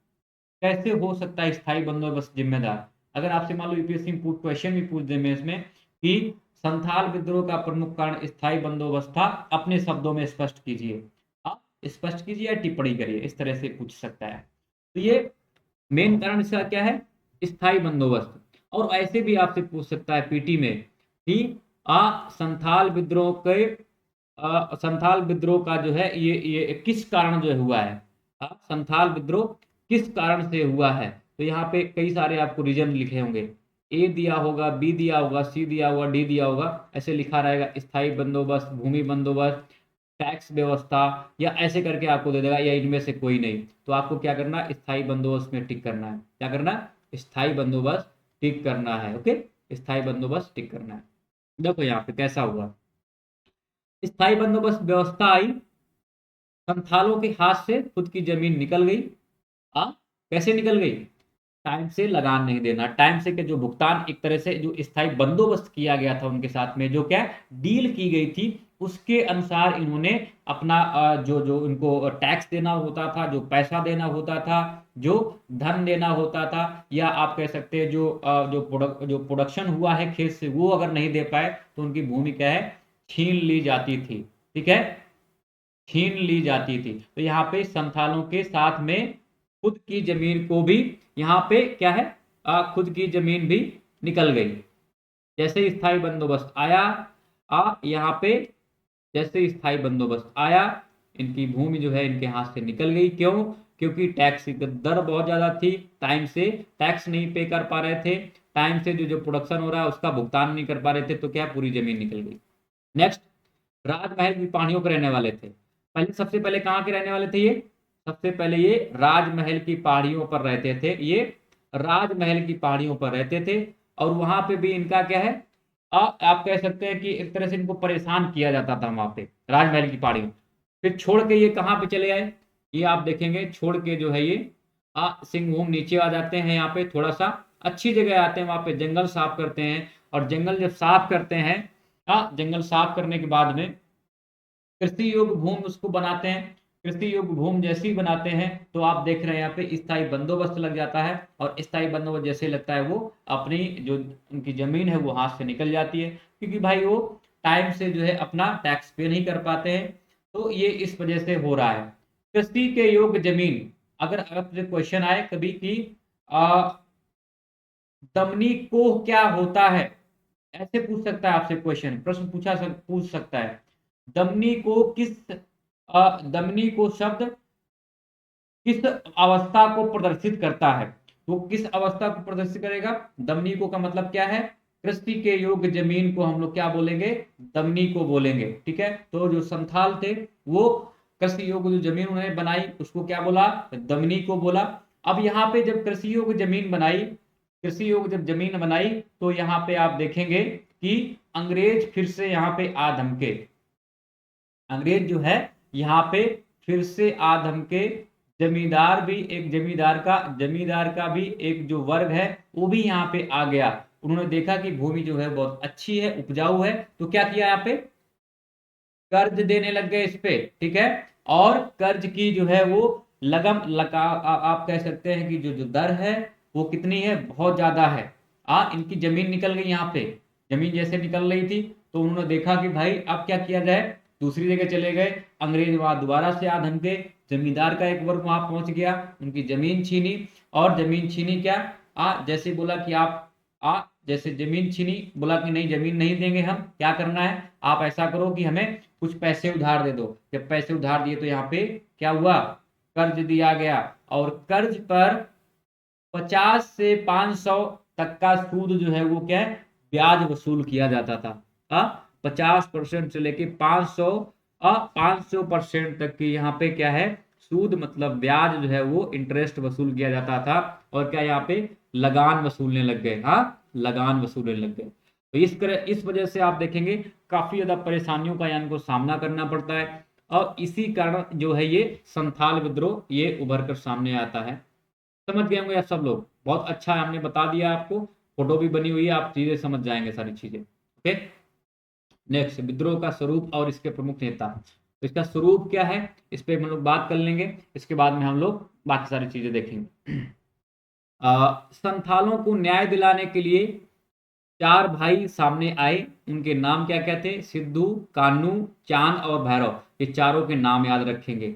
S1: कैसे हो सकता है स्थायी बंदोबस्त जिम्मेदार। अगर आपसे मान लो यूपीएससी क्वेश्चन भी पूछ दे में इसमें कि संथाल विद्रोह का प्रमुख कारण स्थायी बंदोबस्त था, अपने शब्दों में स्पष्ट कीजिए। आप स्पष्ट कीजिए या टिप्पणी करिए, इस तरह से पूछ सकता है। तो ये मेन कारण इसका क्या है, स्थायी बंदोबस्त। और ऐसे भी आपसे पूछ सकता है पीटी में कि संथाल विद्रोह के संथाल विद्रोह का जो है ये किस कारण जो है हुआ है, संथाल विद्रोह किस कारण से हुआ है। तो यहाँ पे कई सारे आपको रीजन लिखे होंगे, ए दिया होगा, बी दिया होगा, सी दिया होगा, डी दिया होगा, ऐसे लिखा रहेगा स्थायी बंदोबस्त, भूमि बंदोबस्त, टैक्स व्यवस्था, या ऐसे करके आपको दे देगा, या इनमें से कोई नहीं। तो आपको क्या करना है, स्थायी बंदोबस्त में टिक करना है। क्या करना है, स्थायी बंदोबस्त टिक करना है। ओके, स्थायी बंदोबस्त टिक करना है। देखो यहाँ पे कैसा हुआ, स्थायी बंदोबस्त व्यवस्था आई, संथालों के हाथ से खुद की जमीन निकल गई। हाँ, कैसे निकल गई, टाइम से लगान नहीं देना, टाइम से के जो भुगतान, एक तरह से जो स्थायी बंदोबस्त किया गया था उनके साथ में, जो क्या डील की गई थी उसके अनुसार इन्होंने अपना जो जो इनको टैक्स देना होता था, जो पैसा देना होता था, जो धन देना होता था, या आप कह सकते हैं जो प्रोडक्शन हुआ है खेत से, वो अगर नहीं दे पाए तो उनकी भूमि क्या है, छीन ली जाती थी। ठीक है, छीन ली जाती थी। तो यहाँ पे संथालों के साथ में खुद की जमीन को भी, यहाँ पे क्या है, खुद की जमीन भी निकल गई। जैसे स्थायी बंदोबस्त आया, यहाँ पे जैसे स्थायी बंदोबस्त आया, इनकी भूमि जो है इनके हाथ से निकल गई। क्यों, क्योंकि टैक्स की दर बहुत ज्यादा थी, टाइम से टैक्स नहीं पे कर पा रहे थे, टाइम से जो जो प्रोडक्शन हो रहा है उसका भुगतान नहीं कर पा रहे थे, तो क्या पूरी जमीन निकल गई। नेक्स्ट, राजमहल की पहाड़ियों के रहने वाले थे। पहले सबसे पहले कहाँ के रहने वाले थे ये? सबसे पहले ये राजमहल की पहाड़ियों पर रहते थे, ये राजमहल की पहाड़ियों पर रहते थे। और वहां पे भी इनका क्या है, आप कह सकते हैं कि एक तरह से इनको परेशान किया जाता था वहां पे राजमहल की पहाड़ियों। फिर छोड़ के ये कहाँ पे चले आए, ये आप देखेंगे छोड़ के जो है ये सिंहभूम नीचे आ जाते हैं, यहाँ पे थोड़ा सा अच्छी जगह आते हैं, वहां पे जंगल साफ करते हैं। और जंगल जब साफ करते हैं, जंगल साफ करने के बाद में कृषि योग्य भूमि उसको बनाते हैं। कृषि योग्य भूमि जैसे ही बनाते हैं तो आप देख रहे हैं यहाँ पे स्थायी बंदोबस्त लग जाता है। और स्थायी बंदोबस्त जैसे लगता है वो अपनी जो उनकी जमीन है वो हाथ से निकल जाती है, क्योंकि भाई वो टाइम से जो है अपना टैक्स पे नहीं कर पाते हैं। तो ये इस वजह से हो रहा है। कृषि के योग्य जमीन, अगर आपसे क्वेश्चन आए कभी कि दमनी कोह क्या होता है, ऐसे पूछ सकता है आपसे क्वेश्चन, प्रश्न पूछ सकता है। दमनी को दमनी को शब्द किस अवस्था को प्रदर्शित करता है? वो किस अवस्था को प्रदर्शित करेगा? दमनी को का मतलब क्या है? कृषि के योग्य जमीन को हम लोग क्या बोलेंगे? दमनी को बोलेंगे। ठीक है, तो जो संथाल थे वो कृषि योग्य जो जमीन उन्होंने बनाई उसको क्या बोला? दमनी को बोला। अब यहाँ पे जब कृषि योग्य जमीन बनाई, कृषि योग्य जब जमीन बनाई, तो यहाँ पे आप देखेंगे कि अंग्रेज फिर से यहाँ पे आ धमके। अंग्रेज जो है यहाँ पे फिर से आ धमके। जमींदार भी एक जमींदार का भी एक जो वर्ग है वो भी यहाँ पे आ गया। उन्होंने देखा कि भूमि जो है बहुत अच्छी है, उपजाऊ है, तो क्या किया यहाँ पे? कर्ज देने लग गए इस पे। ठीक है, और कर्ज की जो है वो आप कह सकते हैं कि जो जो दर है वो कितनी है? बहुत ज्यादा है। इनकी जमीन निकल गई यहाँ पे। जमीन जैसे निकल रही थी तो उन्होंने देखा कि भाई अब क्या किया जाए, दूसरी जगह चले गए। अंग्रेज वहां दोबारा से आ धमके। जमींदार का एक वर्ग वहां पहुंच गया, उनकी जमीन छीनी। और जमीन छीनी क्या? जैसे बोला कि जैसे जमीन छीनी, बोला कि नहीं जमीन नहीं देंगे, हम क्या करना है, आप ऐसा करो कि हमें कुछ पैसे उधार दे दो। जब पैसे उधार दिए तो यहाँ पे क्या हुआ? कर्ज दिया गया। और कर्ज पर 50 से 500 तक का सूद जो है वो क्या है? ब्याज वसूल किया जाता था। 50% से लेके 500% तक की यहाँ पे क्या है? सूद मतलब ब्याज जो है वो इंटरेस्ट वसूल किया जाता था। और क्या यहाँ पे लगान वसूलने लग गए, लगान वसूलने लग गए। तो इस वजह से आप देखेंगे काफी ज्यादा परेशानियों का इनको सामना करना पड़ता है। और इसी कारण जो है ये संथाल विद्रोह ये उभर कर सामने आता है। समझ गए होंगे आप सब लोग, बहुत अच्छा है, हमने बता दिया आपको, फोटो भी बनी हुई है, आप चीजें समझ जाएंगे सारी चीजें। ओके, नेक्स्ट, विद्रोह का स्वरूप और इसके प्रमुख नेता। तो इसका स्वरूप क्या है इस पे हम लोग बात कर लेंगे, इसके बाद में हम लोग बाकी सारी चीजें देखेंगे। संथालों को न्याय दिलाने के लिए 4 भाई सामने आए। उनके नाम क्या क्या थे? सिद्धू, कान्हू, चांद और भैरव। ये चारों के नाम याद रखेंगे।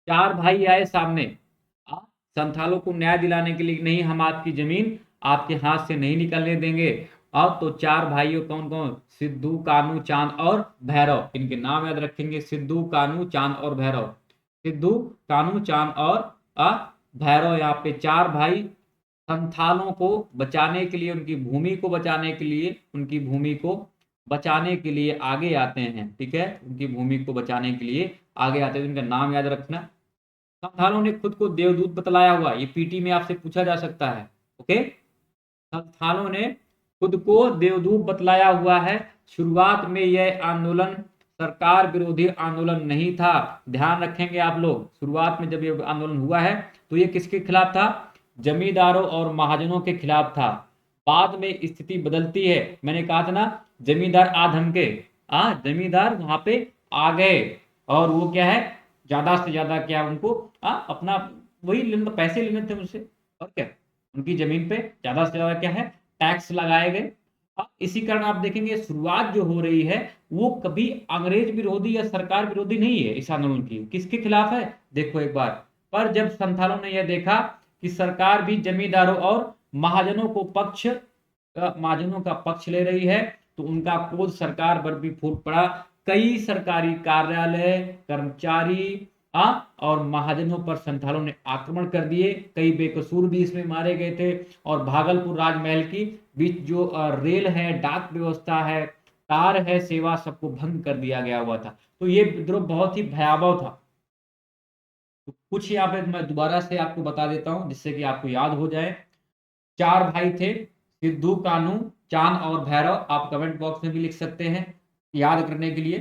S1: 4 भाई आए सामने, आ, संथालों को न्याय दिलाने के लिए, नहीं हम आपकी जमीन आपके हाथ से नहीं निकलने देंगे। अब तो 4 भाइयों कौन कौन? सिद्धू, कान्हू, चांद और भैरव। इनके नाम याद रखेंगे, सिद्धू, कान्हू, चांद और भैरव। सिद्धू, कान्हू, चांद और भैरव। यहाँ पे 4 भाई संथालों को बचाने के लिए, उनकी भूमि को बचाने के लिए, उनकी भूमि को बचाने के लिए आगे आते हैं। ठीक है, उनकी भूमि को बचाने के लिए आगे आते हैं, उनका नाम याद रखना। संथालों ने खुद को देवदूत बतलाया हुआ, ये पीटी में आपसे पूछा जा सकता है। ओके, संथालों ने खुद को देवदूत बतलाया हुआ है। शुरुआत में यह आंदोलन सरकार विरोधी आंदोलन नहीं था। ध्यान रखेंगे आप लोग, शुरुआत में जब ये आंदोलन हुआ है तो ये किसके खिलाफ था? जमींदारों और महाजनों के खिलाफ था। बाद में स्थिति बदलती है, मैंने कहा था ना, जमींदार आ धमके, जमींदार वहां पे आ गए। और वो क्या है, ज्यादा से ज्यादा क्या उनको अपना वही पैसे लेने थे मुझसे, और क्या उनकी जमीन पे ज्यादा से ज्यादा क्या है, टैक्स लगाए गए। इसी कारण आप देखेंगे शुरुआत जो हो रही है वो कभी अंग्रेज विरोधी या सरकार विरोधी नहीं है। इस आंदोलन की किसके खिलाफ है, देखो एक बार। पर जब संथालों ने यह देखा कि सरकार भी जमींदारों और महाजनों का पक्ष ले रही है, तो उनका क्रोध सरकार पर भी फूट पड़ा। कई सरकारी कार्यालय, कर्मचारी और महाजनों पर संथालों ने आक्रमण कर दिए। कई बेकसूर भी इसमें मारे गए थे। और भागलपुर राजमहल की बीच जो रेल है, डाक व्यवस्था है, तार है, सेवा सबको भंग कर दिया गया हुआ था। तो ये विद्रोह बहुत ही भयावह था। तो कुछ यहाँ पे मैं दोबारा से आपको बता देता हूँ जिससे कि आपको याद हो जाए। 4 भाई थे, सिद्धू, कान्हू, चांद और भैरव। आप कमेंट बॉक्स में भी लिख सकते हैं याद करने के लिए।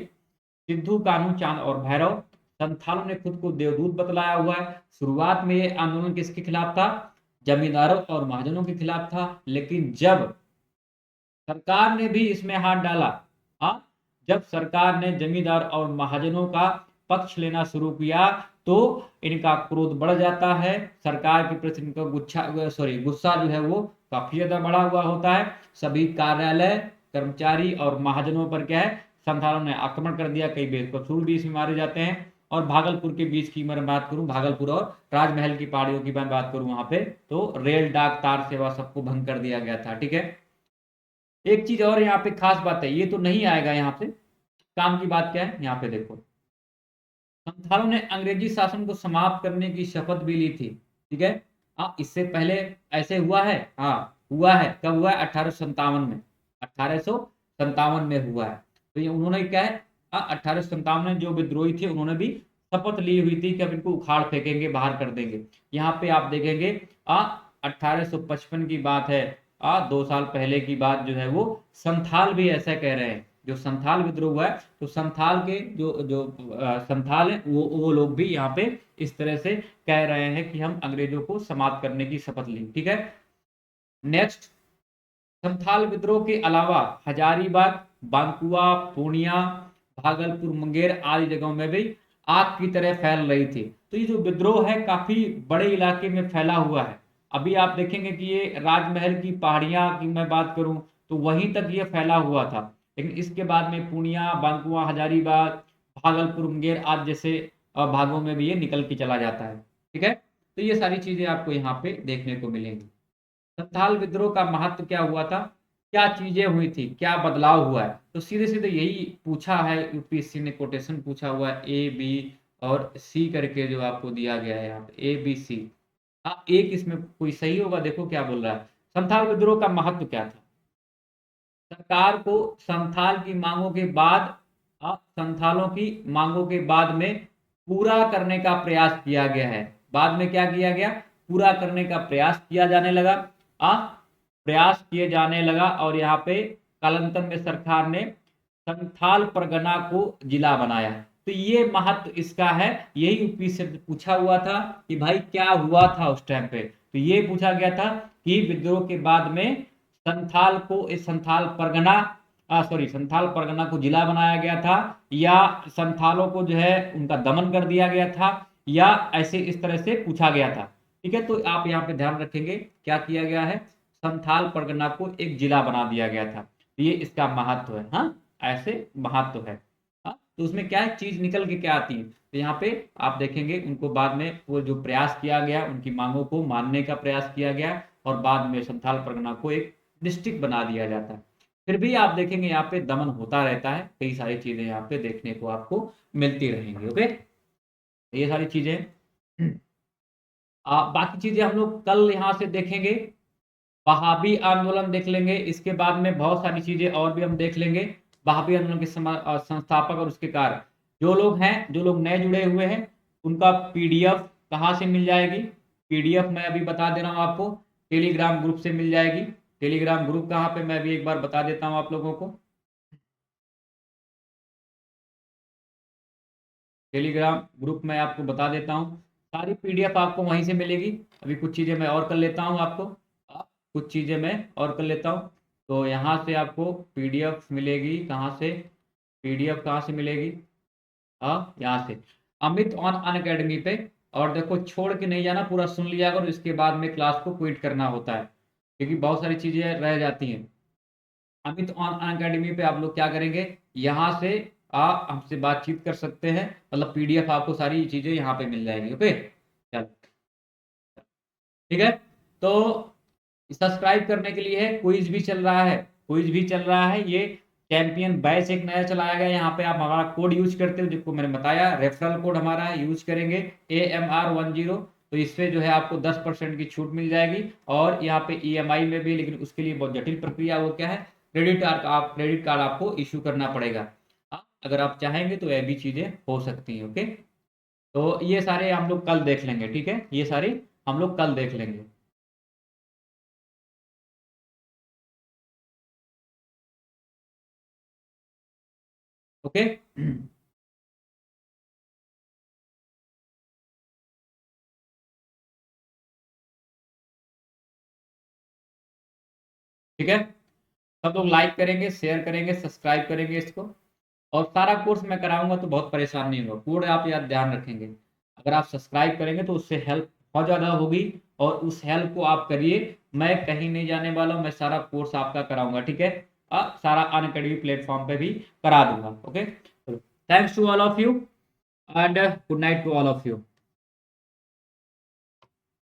S1: सिद्धू, कान्हू, चांद और भैरव। संथालों ने खुद को देवदूत बतलाया हुआ है। शुरुआत में ये आंदोलन किसके खिलाफ था? जमींदारों और महाजनों के खिलाफ था। लेकिन जब सरकार ने भी इसमें हाथ डाला, हाँ, जब सरकार ने जमींदार और महाजनों का पक्ष लेना शुरू किया तो इनका क्रोध बढ़ जाता है। सरकार के प्रति इनका गुस्सा जो है वो काफी ज्यादा बढ़ा हुआ होता है। सभी कार्यालय, कर्मचारी और महाजनों पर क्या है, संथालों ने आक्रमण कर दिया। कई बेकसूर भी इसमें मारे जाते हैं। और भागलपुर के बीच की मैं बात करूं, भागलपुर और राजमहल की पहाड़ियों की मैं बात करूं, वहां पे तो रेल, डाक, तार सेवा सबको भंग कर दिया गया था। ठीक है। एक चीज और यहाँ पे खास बात है, ये तो नहीं आएगा यहाँ पे, काम की बात क्या है यहाँ पे देखो। संथालों ने अंग्रेजी शासन को समाप्त करने की शपथ भी ली थी। ठीक है। हाँ, इससे पहले ऐसे हुआ है? हाँ, हुआ है। कब हुआ है? 1857 में। 1857 में हुआ है। तो ये उन्होंने क्या है, 1857 में जो विद्रोही थे उन्होंने भी शपथ ली हुई थी कि अब इनको उखाड़ फेंकेंगे, बाहर कर देंगे। यहाँ पे आप देखेंगे 1855 की बात है। 2 साल पहले की बात जो है वो संथाल भी ऐसा कह रहे हैं। जो संथाल विद्रोह हुआ है तो संथाल के जो जो संथाल है वो लोग भी यहाँ पे इस तरह से कह रहे हैं कि हम अंग्रेजों को समाप्त करने की शपथ ली। ठीक है। नेक्स्ट, संथाल विद्रोह के अलावा हजारीबाग, बांकुआ, पूर्णिया, भागलपुर, मुंगेर आदि जगहों में भी आग की तरह फैल रही थी। तो ये जो विद्रोह है काफी बड़े इलाके में फैला हुआ है। अभी आप देखेंगे कि ये राजमहल की पहाड़ियां की मैं बात करूं तो वहीं तक ये फैला हुआ था। लेकिन इसके बाद में पूर्णिया, बांकुआ, हजारीबाग, भागलपुर, मुंगेर आदि जैसे भागों में भी ये निकल के चला जाता है। ठीक है। तो ये सारी चीजें आपको यहाँ पे देखने को मिलेंगी। संथाल विद्रोह का महत्व क्या हुआ था, क्या चीजें हुई थी, क्या बदलाव हुआ है, तो सीधे सीधे यही पूछा है। यूपीएससी ने कोटेशन पूछा हुआ है, ए, बी और सी करके जो आपको दिया गया है यहाँ पे, ए, बी, सी। हाँ, एक इसमें कोई सही होगा। देखो क्या बोल रहा है। संथाल विद्रोह का महत्व क्या था? सरकार को संथाल की मांगों के बाद, संथालों की मांगों के बाद में पूरा करने का प्रयास किया गया है। बाद में क्या किया गया? पूरा करने का प्रयास किया जाने लगा। प्रयास किए जाने लगा और यहाँ पे कालांतर में सरकार ने संथाल परगना को जिला बनाया। तो ये महत्व इसका है। यही यूपी से पूछा हुआ था कि भाई क्या हुआ था उस टाइम पे। तो ये पूछा गया था कि विद्रोह के बाद में संथाल को, इस संथाल परगना संथाल परगना को जिला बनाया गया था, या संथालों को जो है उनका दमन कर दिया गया था, या ऐसे इस तरह से पूछा गया था। ठीक है। तो आप यहाँ पे ध्यान रखेंगे क्या किया गया है, संथाल परगना को एक जिला बना दिया गया था। ये इसका महत्व है। हाँ, ऐसे महत्व है। हाँ, तो उसमें क्या है, चीज निकल के क्या आती है, तो यहाँ पे आप देखेंगे उनको बाद में वो जो प्रयास किया गया, उनकी मांगों को मानने का प्रयास किया गया और बाद में संथाल परगना को एक डिस्ट्रिक्ट बना दिया जाता है। फिर भी आप देखेंगे यहाँ पे दमन होता रहता है, कई सारी चीजें यहाँ पे देखने को आपको मिलती रहेंगी। ओके, ये सारी चीजें। बाकी चीजें हम लोग कल यहाँ से देखेंगे। वहाबी आंदोलन देख लेंगे, इसके बाद में बहुत सारी चीजें और भी हम देख लेंगे। वहाबी आंदोलन के संस्थापक और उसके कार्य, जो लोग हैं, जो लोग नए जुड़े हुए हैं, उनका पीडीएफ कहाँ से मिल जाएगी? पीडीएफ मैं अभी बता दे रहा हूँ आपको, टेलीग्राम ग्रुप से मिल जाएगी। टेलीग्राम ग्रुप कहाँ पे, मैं भी एक बार बता देता हूँ आप लोगों को। टेलीग्राम ग्रुप में आपको बता देता हूँ, सारी पीडीएफ आपको वहीं से मिलेगी। अभी कुछ चीज़ें मैं और कर लेता हूँ आपको, कुछ चीज़ें मैं और कर लेता हूँ। तो यहाँ से आपको पीडीएफ मिलेगी, कहाँ से? पीडीएफ कहाँ से मिलेगी? हाँ, यहाँ से अमित ऑन अनअकैडमी पे। और देखो, छोड़ के नहीं जाना, पूरा सुन लिया अगर, इसके बाद में क्लास को क्विट करना होता है क्योंकि बहुत सारी चीज़ें रह जाती हैं। अमित ऑन अनअकैडमी पे आप लोग क्या करेंगे, यहाँ से आप हमसे बातचीत कर सकते हैं, मतलब पीडीएफ आपको सारी चीजें यहाँ पे मिल जाएगी। ओके, चलो ठीक है। तो सब्सक्राइब करने के लिए है, क्विज भी चल रहा है, क्विज भी चल रहा है। ये चैंपियन बैच एक नया चलाया गया, यहाँ पे आप हमारा कोड यूज करते हो, जिसको मैंने बताया, रेफरल कोड हमारा यूज करेंगे AMR10। तो इससे जो है आपको 10% की छूट मिल जाएगी। और यहाँ पे ईएमआई में भी, लेकिन उसके लिए बहुत जटिल प्रक्रिया, वो क्या है, क्रेडिट कार्ड आपको इशू करना पड़ेगा। अगर आप चाहेंगे तो यह भी चीज़ें हो सकती हैं। ओके, तो ये सारे हम लोग कल देख लेंगे, ठीक है, ये सारी हम लोग कल देख लेंगे। ओके। ठीक है, सब लोग लाइक करेंगे, शेयर करेंगे, सब्सक्राइब करेंगे इसको। और सारा कोर्स मैं कराऊंगा तो बहुत परेशान नहीं होगा, पूरे आप याद ध्यान रखेंगे। अगर आप सब्सक्राइब करेंगे तो उससे हेल्प बहुत ज़्यादा होगी, और उस हेल्प को आप करिए। मैं कहीं नहीं जाने वाला हूँ, मैं सारा कोर्स आपका कराऊंगा, ठीक है। सारा अनअकैडमी प्लेटफॉर्म पे भी करा दूंगा। Okay, thanks to all of you, and good night to all of you.